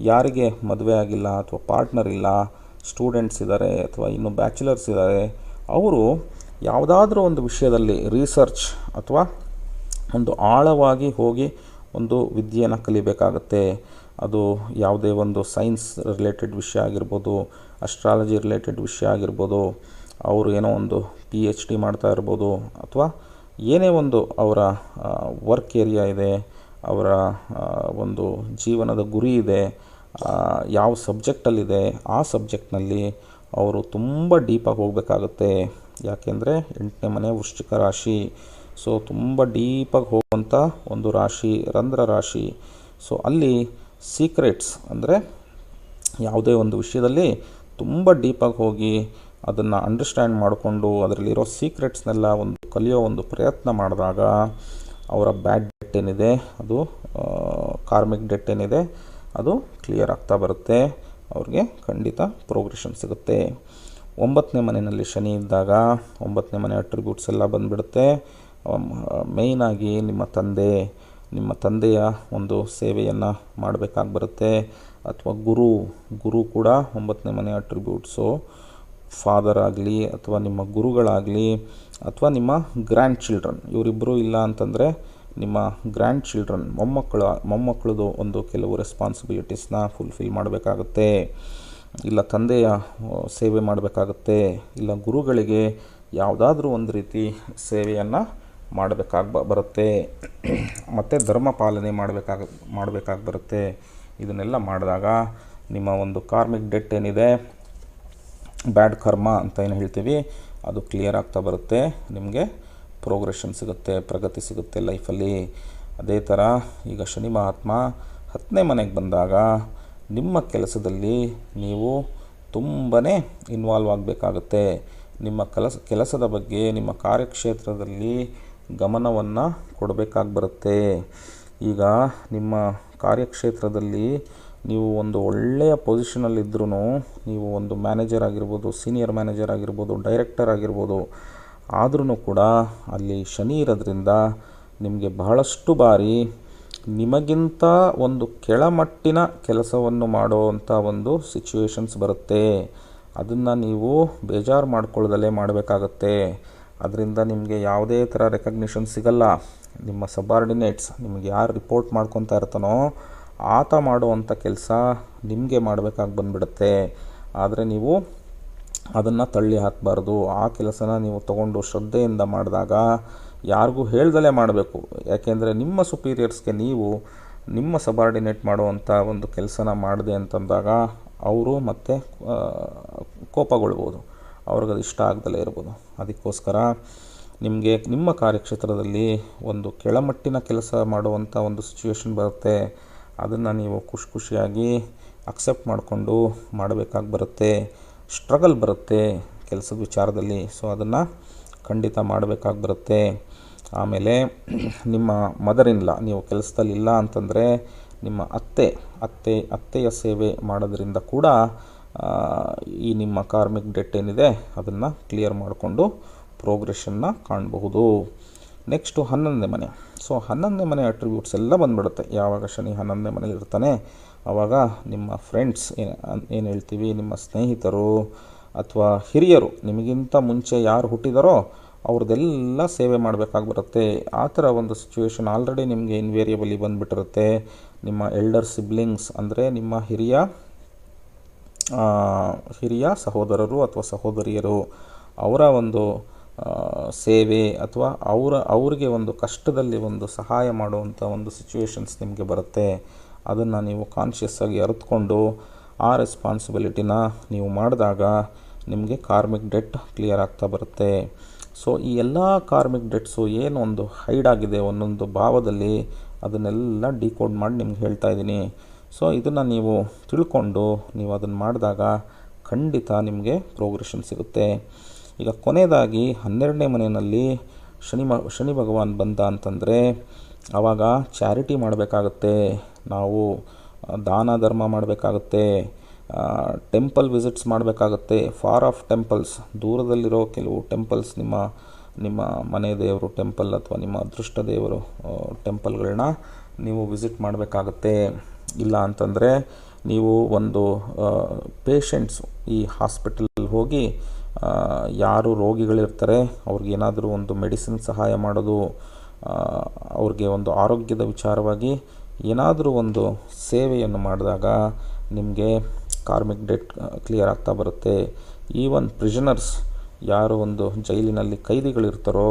ಯಾರಿಗೆ ಮದುವೆ ಆಗಿಲ್ಲ ಅಥವಾ ಪಾರ್ಟ್ನರ್ ಇಲ್ಲ, ಸ್ಟೂಡೆಂಟ್ಸ್ ಇದ್ದಾರೆ ಅಥವಾ ಇನ್ನೂ ಬ್ಯಾಚುಲರ್ಸ್ ಇದ್ದಾರೆ, ಅವರು ಯಾವುದಾದ್ರೂ ಒಂದು ವಿಷಯದಲ್ಲಿ ರಿಸರ್ಚ್ ಅಥವಾ ಒಂದು ಆಳವಾಗಿ ಹೋಗಿ ಒಂದು ವಿದ್ಯೆಯನ್ನು ಕಲಿಬೇಕಾಗತ್ತೆ. ಅದು ಯಾವುದೇ ಒಂದು ಸೈನ್ಸ್ ರಿಲೇಟೆಡ್ ವಿಷಯ ಆಗಿರ್ಬೋದು, ಅಸ್ಟ್ರಾಲಜಿ ರಿಲೇಟೆಡ್ ವಿಷಯ ಆಗಿರ್ಬೋದು, ಅವರು ಏನೋ ಒಂದು PhD ಮಾಡ್ತಾ ಇರ್ಬೋದು, ಅಥವಾ ಏನೇ ಒಂದು ಅವರ ವರ್ಕ್ ಏರಿಯಾ ಇದೆ, ಅವರ ಒಂದು ಜೀವನದ ಗುರಿ ಇದೆ, ಯಾವ ಸಬ್ಜೆಕ್ಟಲ್ಲಿದೆ ಆ ಸಬ್ಜೆಕ್ಟ್ನಲ್ಲಿ ಅವರು ತುಂಬ ಡೀಪಾಗಿ ಹೋಗಬೇಕಾಗುತ್ತೆ. ಯಾಕೆಂದರೆ 8ನೇ ಮನೆ ವೃಶ್ಚಿಕ ರಾಶಿ. ಸೊ ತುಂಬ ಡೀಪಾಗಿ ಹೋಗುವಂಥ ಒಂದು ರಾಶಿ, ರಂಧ್ರ ರಾಶಿ. ಸೊ ಅಲ್ಲಿ ಸೀಕ್ರೆಟ್ಸ್ ಅಂದರೆ ಯಾವುದೇ ಒಂದು ವಿಷಯದಲ್ಲಿ ತುಂಬ ಡೀಪಾಗಿ ಹೋಗಿ ಅದನ್ನು ಅಂಡರ್ಸ್ಟ್ಯಾಂಡ್ ಮಾಡಿಕೊಂಡು ಅದರಲ್ಲಿರೋ ಸೀಕ್ರೆಟ್ಸ್ನೆಲ್ಲ ಕಲಿಯೋ ಒಂದು ಪ್ರಯತ್ನ ಮಾಡಿದಾಗ ಅವರ ಬ್ಯಾಡ್ ಡೆಟ್ ಏನಿದೆ ಅದು ಕಾರ್ಮಿಕ್ ಡೆಟ್ ಏನಿದೆ ಅದು ಕ್ಲಿಯರ್ ಆಗ್ತಾ ಬರುತ್ತೆ. ಅವ್ರಿಗೆ ಖಂಡಿತ ಪ್ರೋಗ್ರೆಷನ್ ಸಿಗುತ್ತೆ. 9ನೇ ಮನೆಯಲ್ಲಿ ಶನಿ ಇದ್ದಾಗ 9ನೇ ಮನೆ ಅಟ್ರಿಬ್ಯೂಟ್ಸ್ ಎಲ್ಲ ಬಂದುಬಿಡುತ್ತೆ. ಮೇಯ್ನಾಗಿ ನಿಮ್ಮ ತಂದೆಯ ಒಂದು ಸೇವೆಯನ್ನು ಮಾಡಬೇಕಾಗಿ ಬರುತ್ತೆ. ಅಥವಾ ಗುರು ಕೂಡ 9ನೇ ಮನೆ ಅಟ್ರಿಬ್ಯೂಟ್ಸು. ಫಾದರ್ ಆಗಲಿ ಅಥವಾ ನಿಮ್ಮ ಗುರುಗಳಾಗಲಿ ಅಥವಾ ನಿಮ್ಮ ಗ್ರ್ಯಾಂಡ್ ಚಿಲ್ಡ್ರನ್, ಇವರಿಬ್ಬರೂ ಇಲ್ಲ ಅಂತಂದರೆ ನಿಮ್ಮ ಗ್ರ್ಯಾಂಡ್ ಚಿಲ್ಡ್ರನ್, ಮೊಮ್ಮಕ್ಕಳದು ಒಂದು ಕೆಲವು ರೆಸ್ಪಾನ್ಸಿಬಿಲಿಟೀಸ್ನ ಫುಲ್ಫಿಲ್ ಮಾಡಬೇಕಾಗುತ್ತೆ. ಇಲ್ಲ ತಂದೆಯ ಸೇವೆ ಮಾಡಬೇಕಾಗುತ್ತೆ, ಇಲ್ಲ ಗುರುಗಳಿಗೆ ಯಾವುದಾದ್ರೂ ಒಂದು ರೀತಿ ಸೇವೆಯನ್ನು ಮಾಡಬೇಕಾಗಿ ಬರುತ್ತೆ. ಮತ್ತು ಧರ್ಮ ಪಾಲನೆ ಮಾಡಬೇಕಾಗಿ ಬರುತ್ತೆ. ಇದನ್ನೆಲ್ಲ ಮಾಡಿದಾಗ ನಿಮ್ಮ ಒಂದು ಕಾರ್ಮಿಕ್ ಡೆಟ್ ಏನಿದೆ, ಬ್ಯಾಡ್ ಕರ್ಮ ಅಂತ ಏನು ಹೇಳ್ತೀವಿ, ಅದು ಕ್ಲಿಯರ್ ಆಗ್ತಾ ಬರುತ್ತೆ. ನಿಮಗೆ ಪ್ರೋಗ್ರೆಷನ್ ಸಿಗುತ್ತೆ, ಪ್ರಗತಿ ಸಿಗುತ್ತೆ ಲೈಫಲ್ಲಿ. ಅದೇ ಥರ ಈಗ ಶನಿ ಮಹಾತ್ಮ 10ನೇ ಮನೆಗೆ ಬಂದಾಗ ನಿಮ್ಮ ಕೆಲಸದಲ್ಲಿ ನೀವು ತುಂಬಾ ಇನ್ವಾಲ್ವ್ ಆಗಬೇಕಾಗುತ್ತೆ. ನಿಮ್ಮ ಕೆಲಸದ ಬಗ್ಗೆ, ನಿಮ್ಮ ಕಾರ್ಯಕ್ಷೇತ್ರದಲ್ಲಿ ಗಮನವನ್ನು ಕೊಡಬೇಕಾಗಿ ಬರುತ್ತೆ. ಈಗ ನಿಮ್ಮ ಕಾರ್ಯಕ್ಷೇತ್ರದಲ್ಲಿ ನೀವು ಒಂದು ಒಳ್ಳೆಯ ಪೊಸಿಷನಲ್ಲಿದ್ದರೂ, ನೀವು ಒಂದು ಮ್ಯಾನೇಜರ್ ಆಗಿರ್ಬೋದು, ಸೀನಿಯರ್ ಮ್ಯಾನೇಜರ್ ಆಗಿರ್ಬೋದು, ಡೈರೆಕ್ಟರ್ ಆಗಿರ್ಬೋದು, ಆದ್ರೂ ಕೂಡ ಅಲ್ಲಿ ಶನಿ ಇರೋದ್ರಿಂದ ನಿಮಗೆ ಬಹಳಷ್ಟು ಬಾರಿ ನಿಮಗಿಂತ ಒಂದು ಕೆಳಮಟ್ಟಿನ ಕೆಲಸವನ್ನು ಮಾಡುವಂಥ ಒಂದು ಸಿಚುವೇಶನ್ಸ್ ಬರುತ್ತೆ. ಅದನ್ನು ನೀವು ಬೇಜಾರು ಮಾಡ್ಕೊಳ್ಳದಲ್ಲೇ ಮಾಡಬೇಕಾಗತ್ತೆ. ಅದರಿಂದ ನಿಮಗೆ ಯಾವುದೇ ಥರ ರೆಕಗ್ನಿಷನ್ ಸಿಗಲ್ಲ. ನಿಮ್ಮ ಸಬಾರ್ಡಿನೇಟ್ಸ್, ನಿಮಗೆ ಯಾರು ರಿಪೋರ್ಟ್ ಮಾಡ್ಕೊತಾ ಇರ್ತಾನೋ ಆತ ಮಾಡುವಂಥ ಕೆಲಸ ನಿಮಗೆ ಮಾಡಬೇಕಾಗಿ ಬಂದುಬಿಡುತ್ತೆ. ಆದರೆ ನೀವು ಅದನ್ನು ತಳ್ಳಿ ಹಾಕಬಾರ್ದು. ಆ ಕೆಲಸನ ನೀವು ತಗೊಂಡು ಶ್ರದ್ಧೆಯಿಂದ ಮಾಡಿದಾಗ ಯಾರಿಗೂ ಹೇಳ್ದಲೇ ಮಾಡಬೇಕು. ಯಾಕೆಂದರೆ ನಿಮ್ಮ ಸುಪೀರಿಯರ್ಸ್ಗೆ ನೀವು ನಿಮ್ಮ ಸಬಾರ್ಡಿನೇಟ್ ಮಾಡುವಂಥ ಒಂದು ಕೆಲಸನ ಮಾಡಿದೆ ಅಂತಂದಾಗ ಅವರು ಮತ್ತೆ ಕೋಪಗೊಳ್ಬೋದು, ಅವ್ರಿಗದು ಇಷ್ಟ ಆಗದಲ್ಲೇ ಇರ್ಬೋದು. ಅದಕ್ಕೋಸ್ಕರ ನಿಮಗೆ ನಿಮ್ಮ ಕಾರ್ಯಕ್ಷೇತ್ರದಲ್ಲಿ ಒಂದು ಕೆಳಮಟ್ಟಿನ ಕೆಲಸ ಮಾಡುವಂಥ ಒಂದು ಸಿಚುವೇಶನ್ ಬರುತ್ತೆ. ಅದನ್ನು ನೀವು ಖುಷಿಯಾಗಿ ಅಕ್ಸೆಪ್ಟ್ ಮಾಡಿಕೊಂಡು ಮಾಡಬೇಕಾಗಿ ಬರುತ್ತೆ. ಸ್ಟ್ರಗಲ್ ಬರುತ್ತೆ ಕೆಲಸದ ವಿಚಾರದಲ್ಲಿ. ಸೊ ಅದನ್ನು ಖಂಡಿತ ಮಾಡಬೇಕಾಗಿ ಬರುತ್ತೆ. ಆಮೇಲೆ ನಿಮ್ಮ ಮದರ್-ಇನ್-ಲಾ ನೀವು ಕೆಲಸದಲ್ಲಿ ಇಲ್ಲ ಅಂತಂದರೆ ನಿಮ್ಮ ಅತ್ತೆಯ ಸೇವೆ ಮಾಡೋದ್ರಿಂದ ಕೂಡ ಈ ನಿಮ್ಮ ಕಾರ್ಮಿಕ್ ಡೆಟ್ ಏನಿದೆ ಅದನ್ನು ಕ್ಲಿಯರ್ ಮಾಡಿಕೊಂಡು ಪ್ರೋಗ್ರೆಷನ್ನ ಕಾಣಬಹುದು. ನೆಕ್ಸ್ಟು 11ನೇ ಮನೆ. ಸೊ 11ನೇ ಮನೆ ಅಟ್ರಿಬ್ಯೂಟ್ಸ್ ಎಲ್ಲ ಬಂದುಬಿಡುತ್ತೆ. ಯಾವಾಗ ಶನಿ 11ನೇ ಮನೇಲಿ ಇರ್ತಾನೆ ಆವಾಗ ನಿಮ್ಮ ಫ್ರೆಂಡ್ಸ್ ಏನು ಹೇಳ್ತೀವಿ, ನಿಮ್ಮ ಸ್ನೇಹಿತರು ಅಥವಾ ಹಿರಿಯರು, ನಿಮಗಿಂತ ಮುಂಚೆ ಯಾರು ಹುಟ್ಟಿದಾರೋ ಅವ್ರದ್ದೆಲ್ಲ ಸೇವೆ ಮಾಡಬೇಕಾಗಿ ಬರುತ್ತೆ. ಆ ಥರ ಒಂದು ಸಿಚುವೇಶನ್ ಆಲ್ರೆಡಿ ನಿಮಗೆ ಇನ್ವೇರಿಯಬಲಿ ಬಂದುಬಿಟ್ಟಿರುತ್ತೆ. ನಿಮ್ಮ ಎಲ್ಡರ್ ಸಿಬ್ಲಿಂಗ್ಸ್ ಅಂದರೆ ನಿಮ್ಮ ಹಿರಿಯ ಸಹೋದರರು ಅಥವಾ ಸಹೋದರಿಯರು, ಅವರ ಒಂದು ಸೇವೆ ಅಥವಾ ಅವ್ರಿಗೆ ಒಂದು ಕಷ್ಟದಲ್ಲಿ ಒಂದು ಸಹಾಯ ಮಾಡುವಂಥ ಒಂದು ಸಿಚುವೇಶನ್ಸ್ ನಿಮಗೆ ಬರುತ್ತೆ. ಅದನ್ನು ನೀವು ಕಾನ್ಷಿಯಸ್ಸಾಗಿ ಅರಿತುಕೊಂಡು ಆ ರೆಸ್ಪಾನ್ಸಿಬಿಲಿಟಿನ ನೀವು ಮಾಡಿದಾಗ ನಿಮಗೆ ಕಾರ್ಮಿಕ್ ಡೆಟ್ ಕ್ಲಿಯರ್ ಆಗ್ತಾ ಬರುತ್ತೆ. ಸೊ ಈ ಎಲ್ಲ ಕಾರ್ಮಿಕ್ ಡೆಟ್ಸು ಏನು ಒಂದು ಹೈಡ್ ಆಗಿದೆ ಒಂದೊಂದು ಭಾವದಲ್ಲಿ, ಅದನ್ನೆಲ್ಲ ಡಿಕೋಡ್ ಮಾಡಿ ನಿಮ್ಗೆ ಹೇಳ್ತಾ ಇದ್ದೀನಿ. ಸೊ ಇದನ್ನು ನೀವು ತಿಳ್ಕೊಂಡು ನೀವು ಅದನ್ನು ಮಾಡಿದಾಗ ಖಂಡಿತ ನಿಮಗೆ ಪ್ರೋಗ್ರೆಷನ್ ಸಿಗುತ್ತೆ. ಈಗ ಕೊನೆಯದಾಗಿ 12ನೇ ಮನೆಯಲ್ಲಿ ಶನಿ ಭಗವಾನ್ ಬಂದ ಅಂತಂದರೆ ಆವಾಗ ಚಾರಿಟಿ ಮಾಡಬೇಕಾಗತ್ತೆ, ನಾವು ದಾನ ಧರ್ಮ ಮಾಡಬೇಕಾಗತ್ತೆ, ಟೆಂಪಲ್ ವಿಸಿಟ್ಸ್ ಮಾಡಬೇಕಾಗತ್ತೆ. ಫಾರ್ ಆಫ್ ಟೆಂಪಲ್ಸ್, ದೂರದಲ್ಲಿರೋ ಕೆಲವು ಟೆಂಪಲ್ಸ್, ನಿಮ್ಮ ಮನೆ ದೇವರು ಟೆಂಪಲ್ ಅಥವಾ ನಿಮ್ಮ ಅದೃಷ್ಟ ದೇವರು ಟೆಂಪಲ್ಗಳನ್ನ ನೀವು ವಿಸಿಟ್ ಮಾಡಬೇಕಾಗತ್ತೆ. ಇಲ್ಲ ಅಂತಂದರೆ ನೀವು ಒಂದು ಪೇಷಂಟ್ಸ್ ಈ ಹಾಸ್ಪಿಟಲ್ ಹೋಗಿ ಯಾರು ರೋಗಿಗಳಿರ್ತಾರೆ ಅವ್ರಿಗೇನಾದರೂ ಒಂದು ಮೆಡಿಸಿನ್ ಸಹಾಯ ಮಾಡೋದು, ಅವ್ರಿಗೆ ಒಂದು ಆರೋಗ್ಯದ ವಿಚಾರವಾಗಿ ಏನಾದರೂ ಒಂದು ಸೇವೆಯನ್ನು ಮಾಡಿದಾಗ ನಿಮಗೆ ಕಾರ್ಮಿಕ್ ಡೆಟ್ ಕ್ಲಿಯರ್ ಆಗ್ತಾ ಬರುತ್ತೆ. ಈವನ್ ಪ್ರಿಸನರ್ಸ್, ಯಾರು ಒಂದು ಜೈಲಿನಲ್ಲಿ ಕೈದಿಗಳಿರ್ತಾರೋ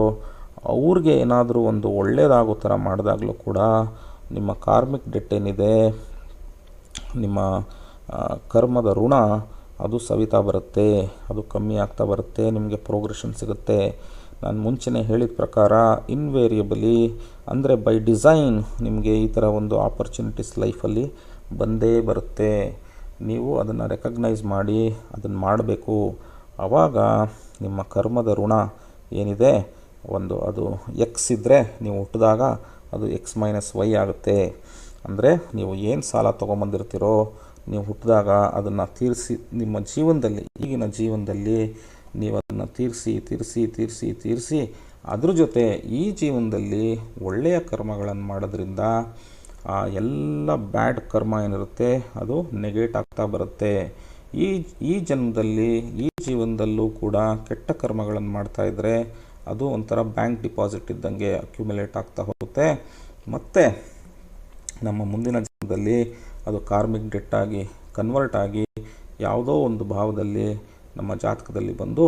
ಅವ್ರಿಗೆ ಏನಾದರೂ ಒಂದು ಒಳ್ಳೆಯದಾಗೋ ಥರ ಮಾಡಿದಾಗಲೂ ಕೂಡ ನಿಮ್ಮ ಕಾರ್ಮಿಕ್ ಡೆಟ್ ಏನಿದೆ, ನಿಮ್ಮ ಕರ್ಮದ ಋಣ ಅದು ಸವಿತಾ ಬರುತ್ತೆ, ಅದು ಕಮ್ಮಿ ಆಗ್ತಾ ಬರುತ್ತೆ, ನಿಮಗೆ ಪ್ರೋಗ್ರೆಷನ್ ಸಿಗುತ್ತೆ. ನಾನು ಮುಂಚೆನೇ ಹೇಳಿದ ಪ್ರಕಾರ ಇನ್ವೇರಿಯಬಲಿ ಅಂದರೆ ಬೈ ಡಿಸೈನ್ ನಿಮಗೆ ಈ ಥರ ಒಂದು ಆಪರ್ಚುನಿಟೀಸ್ ಲೈಫಲ್ಲಿ ಬಂದೇ ಬರುತ್ತೆ. ನೀವು ಅದನ್ನು ರೆಕಗ್ನೈಸ್ ಮಾಡಿ ಅದನ್ನು ಮಾಡಬೇಕು. ಆವಾಗ ನಿಮ್ಮ ಕರ್ಮದ ಋಣ ಏನಿದೆ ಒಂದು ಅದು ಎಕ್ಸ್ ಇದ್ದರೆ ನೀವು ಹುಟ್ಟಿದಾಗ ಅದು X-Y ಆಗುತ್ತೆ. ಅಂದರೆ ನೀವು ಏನು ಸಾಲ ತೊಗೊಂಬಂದಿರ್ತೀರೋ ನೀವು ಹುಟ್ಟಿದಾಗ ಅದನ್ನು ತೀರಿಸಿ ನಿಮ್ಮ ಜೀವನದಲ್ಲಿ, ಈಗಿನ ಜೀವನದಲ್ಲಿ ನೀವು ಅದನ್ನು ತೀರಿಸಿ ಅದ್ರ ಜೊತೆ ಈ ಜೀವನದಲ್ಲಿ ಒಳ್ಳೆಯ ಕರ್ಮಗಳನ್ನು ಮಾಡೋದ್ರಿಂದ ಆ ಎಲ್ಲ ಬ್ಯಾಡ್ ಕರ್ಮ ಏನಿರುತ್ತೆ ಅದು ನೆಗೆಟ್ ಆಗ್ತಾ ಬರುತ್ತೆ. ಈ ಜನ್ಮದಲ್ಲಿ ಈ ಜೀವನದಲ್ಲೂ ಕೂಡ ಕೆಟ್ಟ ಕರ್ಮಗಳನ್ನು ಮಾಡ್ತಾಯಿದ್ರೆ ಅದು ಒಂಥರ ಬ್ಯಾಂಕ್ ಡಿಪಾಸಿಟ್ ಇದ್ದಂಗೆ ಅಕ್ಯುಮುಲೇಟ್ ಆಗ್ತಾ ಹೋಗುತ್ತೆ. ಮತ್ತು ನಮ್ಮ ಮುಂದಿನ ಜನ್ಮದಲ್ಲಿ ಅದು ಕಾರ್ಮಿಕ್ ಡೆಟ್ ಆಗಿ ಕನ್ವರ್ಟ್ ಆಗಿ ಯಾವುದೋ ಒಂದು ಭಾವದಲ್ಲಿ ನಮ್ಮ ಜಾತಕದಲ್ಲಿ ಬಂದು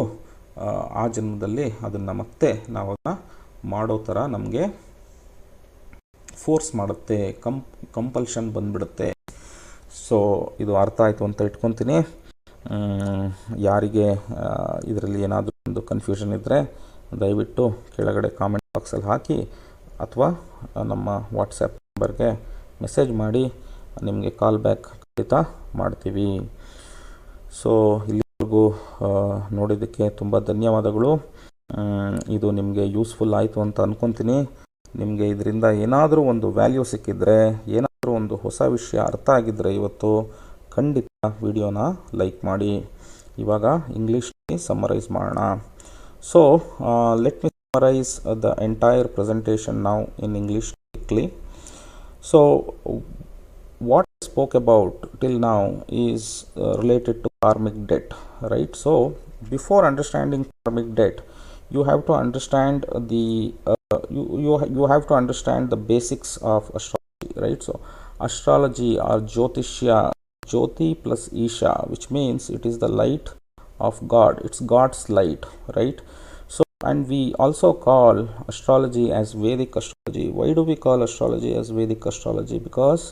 ಆ ಜನ್ಮದಲ್ಲಿ ಅದನ್ನು ಮತ್ತೆ ನಾವು ಅದನ್ನು ಮಾಡೋ ಥರ ನಮಗೆ ಫೋರ್ಸ್ ಮಾಡುತ್ತೆ, ಕಂಪಲ್ಷನ್ ಬಂದುಬಿಡುತ್ತೆ. ಸೊ ಇದು ಅರ್ಥ ಆಯಿತು ಅಂತ ಇಟ್ಕೊತೀನಿ. ಯಾರಿಗೆ ಇದರಲ್ಲಿ ಏನಾದರೂ ಒಂದು ಕನ್ಫ್ಯೂಷನ್ ಇದ್ದರೆ ದಯವಿಟ್ಟು ಕೆಳಗಡೆ ಕಾಮೆಂಟ್ ಬಾಕ್ಸಲ್ಲಿ ಹಾಕಿ ಅಥವಾ ನಮ್ಮ ವಾಟ್ಸಪ್ ನಂಬರ್ಗೆ ಮೆಸೇಜ್ ಮಾಡಿ, ನಿಮಗೆ ಕಾಲ್ ಬ್ಯಾಕ್ ಖಂಡಿತ ಮಾಡ್ತೀವಿ. ಸೊ ಇಲ್ಲಿವರೆಗೂ ನೋಡಿದ್ದಕ್ಕೆ ತುಂಬ ಧನ್ಯವಾದಗಳು. ಇದು ನಿಮಗೆ ಯೂಸ್ಫುಲ್ ಆಯಿತು ಅಂತ ಅಂದ್ಕೊತೀನಿ. ನಿಮಗೆ ಇದರಿಂದ ಏನಾದರೂ ಒಂದು ವ್ಯಾಲ್ಯೂ ಸಿಕ್ಕಿದರೆ, ಏನಾದರೂ ಒಂದು ಹೊಸ ವಿಷಯ ಅರ್ಥ ಆಗಿದ್ದರೆ ಇವತ್ತು ಖಂಡಿತ ವಿಡಿಯೋನ ಲೈಕ್ ಮಾಡಿ. ಇವಾಗ ಇಂಗ್ಲೀಷ್ನಲ್ಲಿ ಸಮ್ಮರೈಸ್ ಮಾಡೋಣ. So let me summarise the entire presentation ನಾವು in English quickly. So what I spoke about till now is related to karmic debt, right? So before understanding karmic debt, you have to understand the you have to understand the basics of astrology, right? So astrology or jyotishya, jyoti plus isha, which means it is the light of God, it's God's light, right? So and we also call astrology as Vedic astrology. Why do we call astrology as Vedic astrology? Because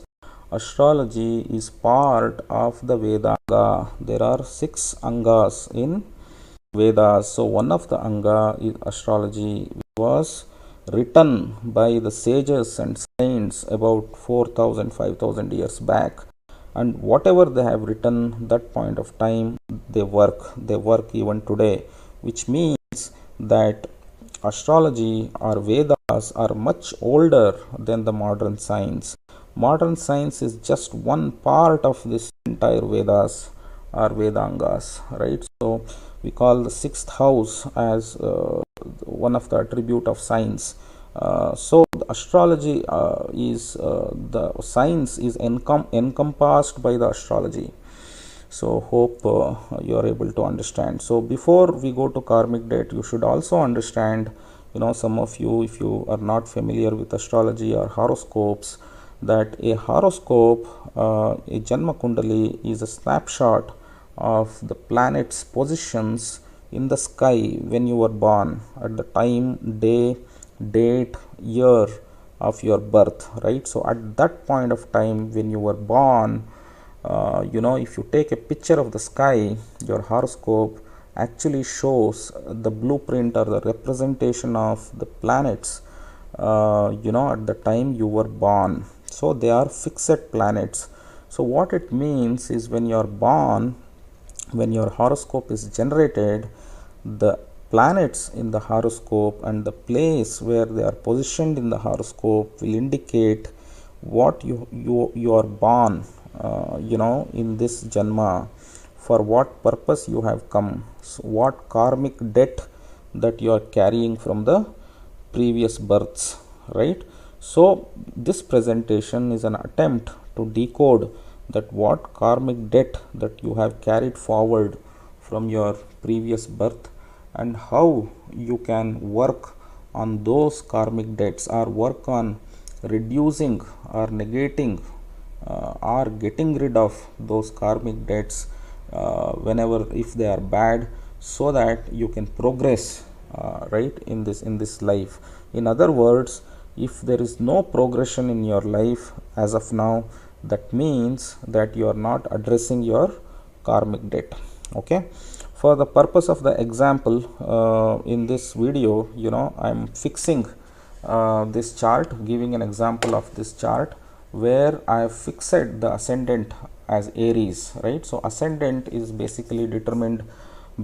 astrology is part of the Vedanga. There are 6 angas in Vedas. So one of the anga is astrology, which was written by the sages and saints about 4,000 5,000 years back. And whatever they have written that point of time, they work even today, which means that astrology or Vedas are much older than the modern science. Modern science is just one part of this entire Vedas or Vedangas, right? So we call the 6th house as one of the attribute of science. So the astrology is the science is encompassed by the astrology. So hope you are able to understand. So before we go to karmic debt, you should also understand, some of you, if you are not familiar with astrology or horoscopes, that a horoscope, a Janma Kundali, is a snapshot of the planets' positions in the sky when you were born, at the time, day, date, year of your birth, right? So at that point of time when you were born, if you take a picture of the sky, your horoscope actually shows the blueprint or the representation of the planets at the time you were born. So they are fixed planets. So what it means is, when you are born, when your horoscope is generated, the planets in the horoscope and the place where they are positioned in the horoscope will indicate what you are born, in this janma, for what purpose you have come, so what karmic debt that you are carrying from the previous births, right? So this presentation is an attempt to decode that what karmic debt that you have carried forward from your previous birth, and how you can work on those karmic debts, or work on reducing or negating, or getting rid of those karmic debts, whenever, if they are bad, so that you can progress, right, in this life. In other words, if there is no progression in your life as of now, that means that you are not addressing your karmic debt. Okay, for the purpose of the example, in this video, I am fixing this chart, giving an example of this chart where I have fixed the ascendant as Aries, right? So ascendant is basically determined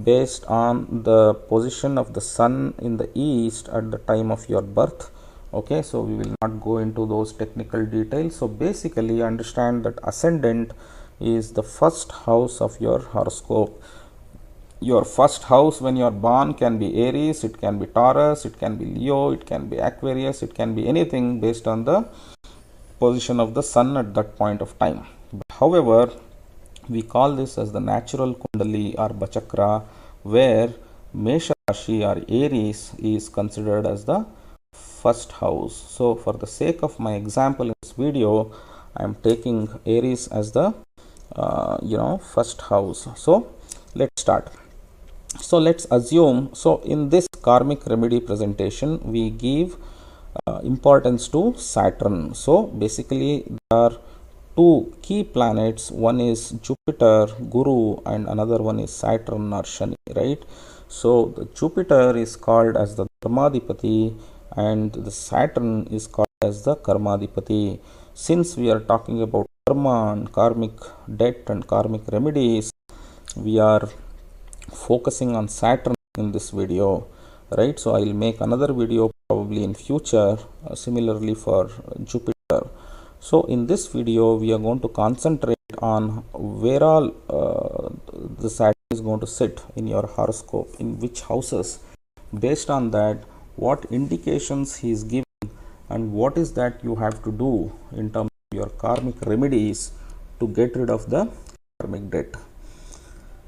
based on the position of the sun in the east at the time of your birth. Okay, so we will not go into those technical details. So basically understand that ascendant is the first house of your horoscope. Your first house when you are born can be Aries, it can be Taurus, it can be Leo, it can be Aquarius, it can be anything based on the position of the sun at that point of time. However, we call this as the natural kundali or bachakra, where Mesha Rashi or Aries is considered as the first house. So for the sake of my example in this video, I am taking Aries as the first house. So let's start. So let's assume, so in this karmic remedy presentation, we give importance to Saturn. So basically there are two key planets, one is Jupiter, Guru, and another one is Saturn or Shani, right? So the Jupiter is called as the Dharmadipati and the Saturn is called as the Karmadipati. Since we are talking about karma and karmic debt and karmic remedies, we are focusing on Saturn in this video, right? So I will make another video probably in future, similarly for Jupiter. So in this video we are going to concentrate on where all the Saturn is going to sit in your horoscope, in which houses. Based on that, what indications he is giving and what is that you have to do in terms of your karmic remedies to get rid of the karmic debt.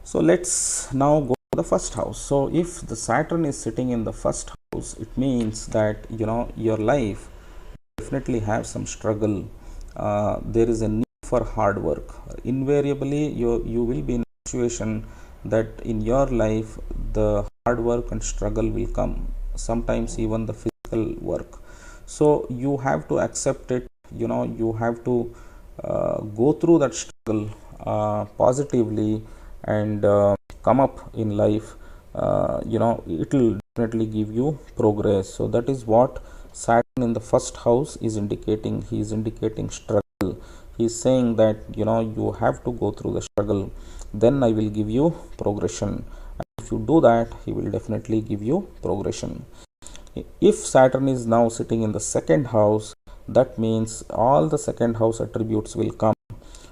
So let's now go to the first house. So if the Saturn is sitting in the first house, it means that your life definitely have some struggle. There is a need for hard work. Invariably you will be in a situation that in your life the hard work and struggle will come, sometimes even the physical work. So you have to accept it, you have to go through that struggle positively and come up in life. It will definitely give you progress. So that is what Saturn in the first house is indicating. He is indicating struggle. He is saying that you have to go through the struggle, then I will give you progression, and if you do that, he will definitely give you progression. If Saturn is now sitting in the second house, that means all the second house attributes will come,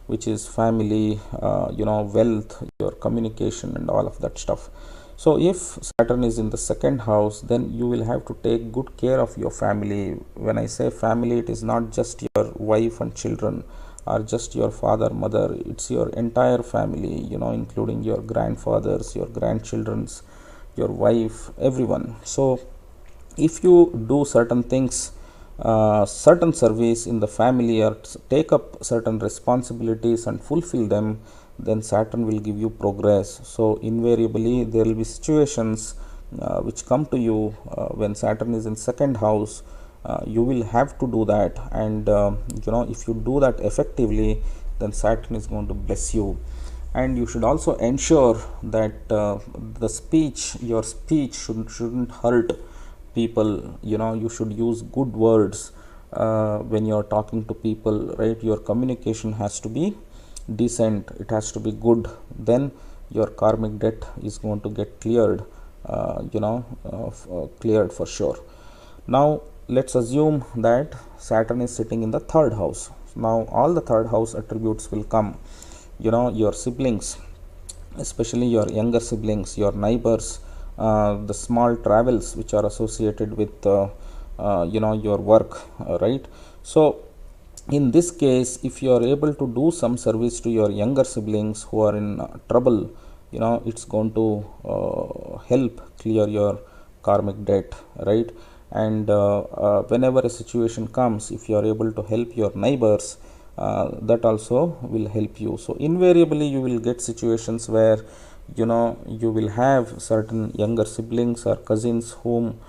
which is family, wealth, your communication and all of that stuff. So if Saturn is in the second house, then you will have to take good care of your family. When I say family, it is not just your wife and children or just your father, mother. It's your entire family, including your grandfathers, your grandchildren's, your wife, everyone. So if you do certain things, certain service in the family, or take up certain responsibilities and fulfill them, then Saturn will give you progress. So invariably there will be situations which come to you when Saturn is in second house. You will have to do that, and if you do that effectively, then Saturn is going to bless you. And you should also ensure that your speech shouldn't hurt people, you should use good words when you're talking to people, right? Your communication has to be decent, it has to be good, then your karmic debt is going to get cleared, cleared for sure. Now let's assume that Saturn is sitting in the third house. Now all the third house attributes will come, your siblings, especially your younger siblings, your neighbors, the small travels which are associated with your work, right? So in this case, if you are able to do some service to your younger siblings who are in trouble, it's going to help clear your karmic debt, right? And whenever a situation comes, if you are able to help your neighbors, that also will help you. So invariably you will get situations where you will have certain younger siblings or cousins whom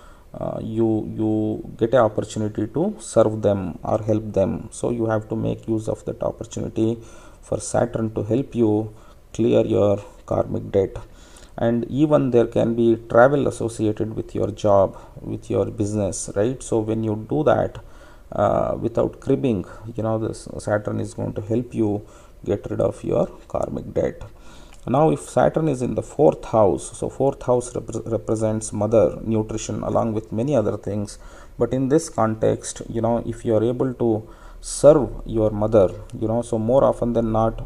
you get an opportunity to serve them or help them. So you have to make use of that opportunity for Saturn to help you clear your karmic debt. And even there can be travel associated with your job, with your business, right? So when you do that without cribbing, this Saturn is going to help you get rid of your karmic debt. Now if Saturn is in the fourth house, so fourth house represents mother, nutrition, along with many other things. But in this context, if you are able to serve your mother, so more often than not,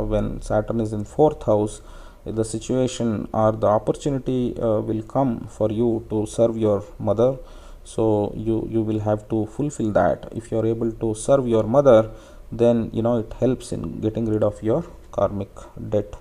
when Saturn is in fourth house, the situation or the opportunity will come for you to serve your mother. So you will have to fulfill that. If you are able to serve your mother, then it helps in getting rid of your karmic debt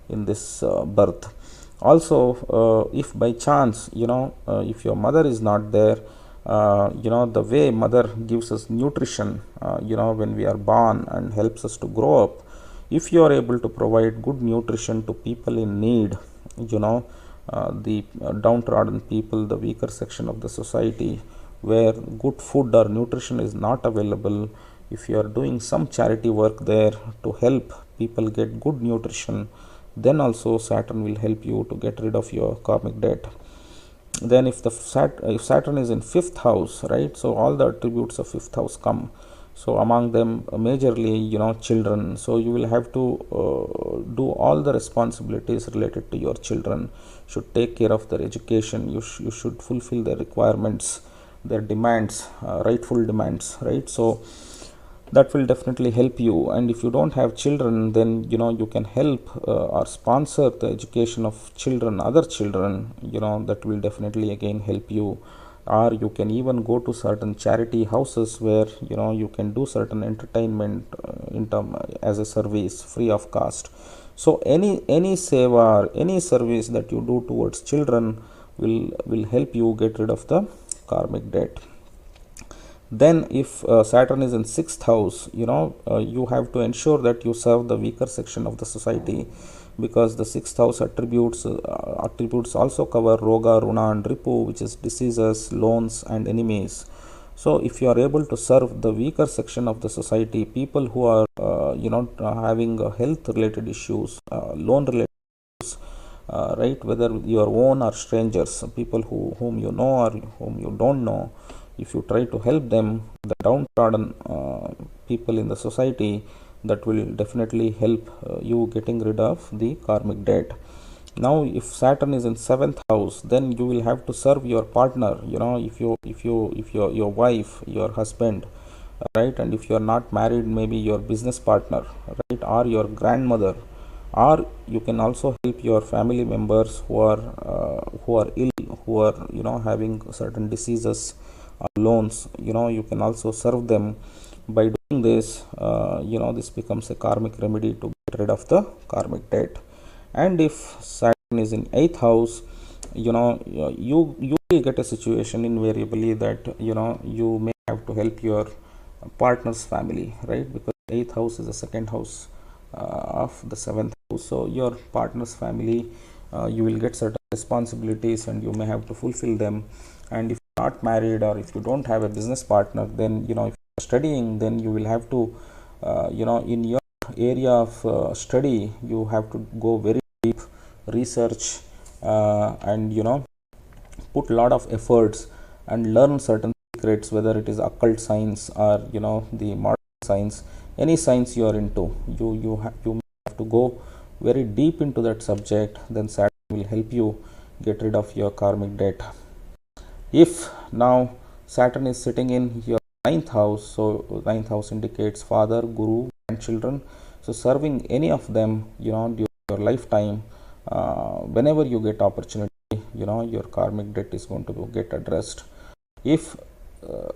in this birth. Also, if by chance, if your mother is not there, the way mother gives us nutrition, when we are born and helps us to grow up, if you are able to provide good nutrition to people in need, the downtrodden people, the weaker section of the society where good food or nutrition is not available, if you are doing some charity work there to help people get good nutrition, then also Saturn will help you to get rid of your karmic debt. Then if Saturn is in fifth house, right, so all the attributes of fifth house come. So among them majorly children. So you will have to do all the responsibilities related to your children. Should take care of their education, you should fulfill their requirements, their demands, rightful demands, right? So that will definitely help you. And if you don't have children, then you can help or sponsor the education of children, other children, that will definitely again help you. Or you can even go to certain charity houses where you can do certain entertainment as a service free of cost. So any seva or any service that you do towards children will help you get rid of the karmic debt. Then if Saturn is in sixth house, you have to ensure that you serve the weaker section of the society, because the sixth house attributes also cover roga, runa and ripu, which is diseases, loans and enemies. So if you are able to serve the weaker section of the society, people who are having health related issues, loan related issues, right, whether your own or strangers, people whom you know or whom you don't know, if you try to help them, the downtrodden people in the society, that will definitely help you getting rid of the karmic debt. Now if Saturn is in seventh house, then you will have to serve your partner, if your wife, your husband, right? And if you are not married, maybe your business partner, right, or your grandmother, or you can also help your family members who are ill, who are having certain diseases or loans. You can also serve them. By doing this, this becomes a karmic remedy to get rid of the karmic debt. And if Saturn is in eighth house, you will get a situation invariably that you may have to help your partner's family, right? Because eighth house is the second house of the seventh house. So your partner's family, you will get certain responsibilities and you may have to fulfill them. And if you're not married, or if you don't have a business partner, then if you're studying, then you will have to in your area of study, you have to go very deep research and put a lot of efforts and learn certain secrets, whether it is occult science or the modern science, any science you are into, you have to go very deep into that subject. Then Saturn will help you get rid of your karmic debt. If now Saturn is sitting in your ninth house, so ninth house indicates father, guru, and children. So serving any of them, during your lifetime, whenever you get opportunity, your karmic debt is going to get addressed. If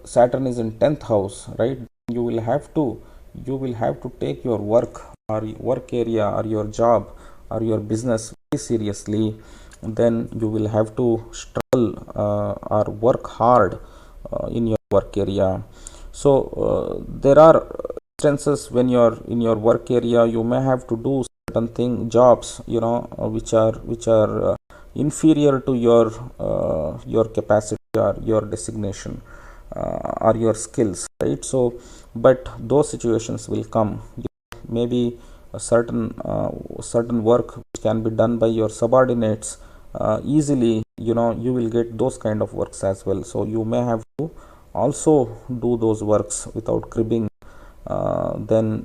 Saturn is in 10th house, right, you will have to take your work or work area or your job or your business very seriously. Then you will have to struggle or work hard in your work area. So there are instances when you're in your work area, you may have to do certain jobs, which are inferior to your capacity or your designation or your skills, right? So but those situations will come. Maybe a certain work which can be done by your subordinates easily, you will get those kind of works as well. So you may have to also do those works without cribbing. Then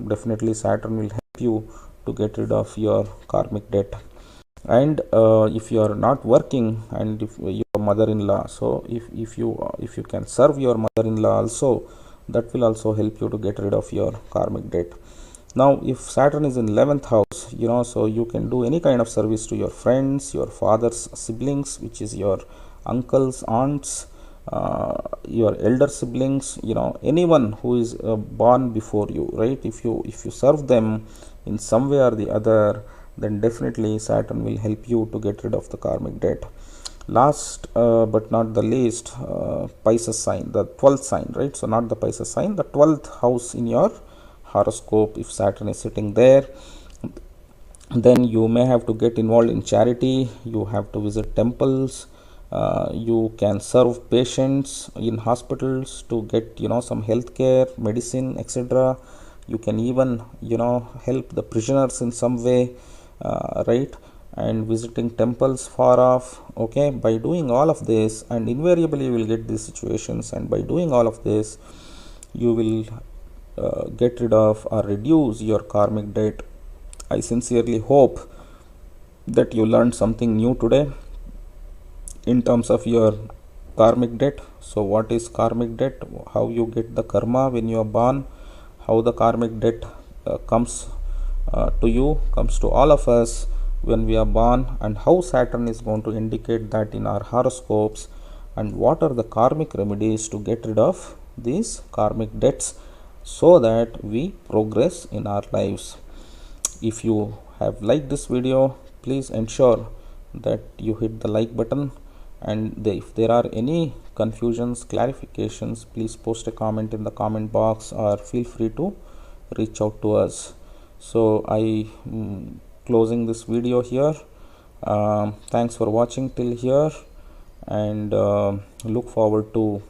definitely Saturn will help you to get rid of your karmic debt. And if you are not working, and if your mother-in-law, so if you can serve your mother-in-law also, that will also help you to get rid of your karmic debt. Now if Saturn is in 11th house, so you can do any kind of service to your friends, your father's siblings, which is your uncles, aunts, your elder siblings, anyone who is born before you, right? If you serve them in some way or the other, then definitely Saturn will help you to get rid of the karmic debt. Last but not the least, Pisces sign, the 12th sign, right? So not the Pisces sign, the 12th house in your horoscope. If Saturn is sitting there, then you may have to get involved in charity. You have to visit temples. You can serve patients in hospitals to get some health care, medicine, etc. You can even help the prisoners in some way, right? And visiting temples far off. Okay, by doing all of this, and invariably you will get these situations, and by doing all of this, you will get rid of or reduce your karmic debt. I sincerely hope that you learned something new today in terms of your karmic debt. So what is karmic debt? How you get the karma when you are born? How the karmic debt comes to you, comes to all of us when we are born, and how Saturn is going to indicate that in our horoscopes, and what are the karmic remedies to get rid of these karmic debts so that we progress in our lives. If you have liked this video, please ensure that you hit the like button, and if there are any confusions, clarifications, please post a comment in the comment box or feel free to reach out to us. So I closing this video here. Thanks for watching till here, and look forward to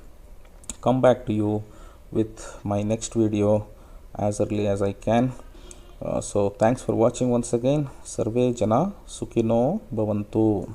come back to you with my next video as early as I can. So thanks for watching once again. Sarve Jana Sukhino Bhavantu.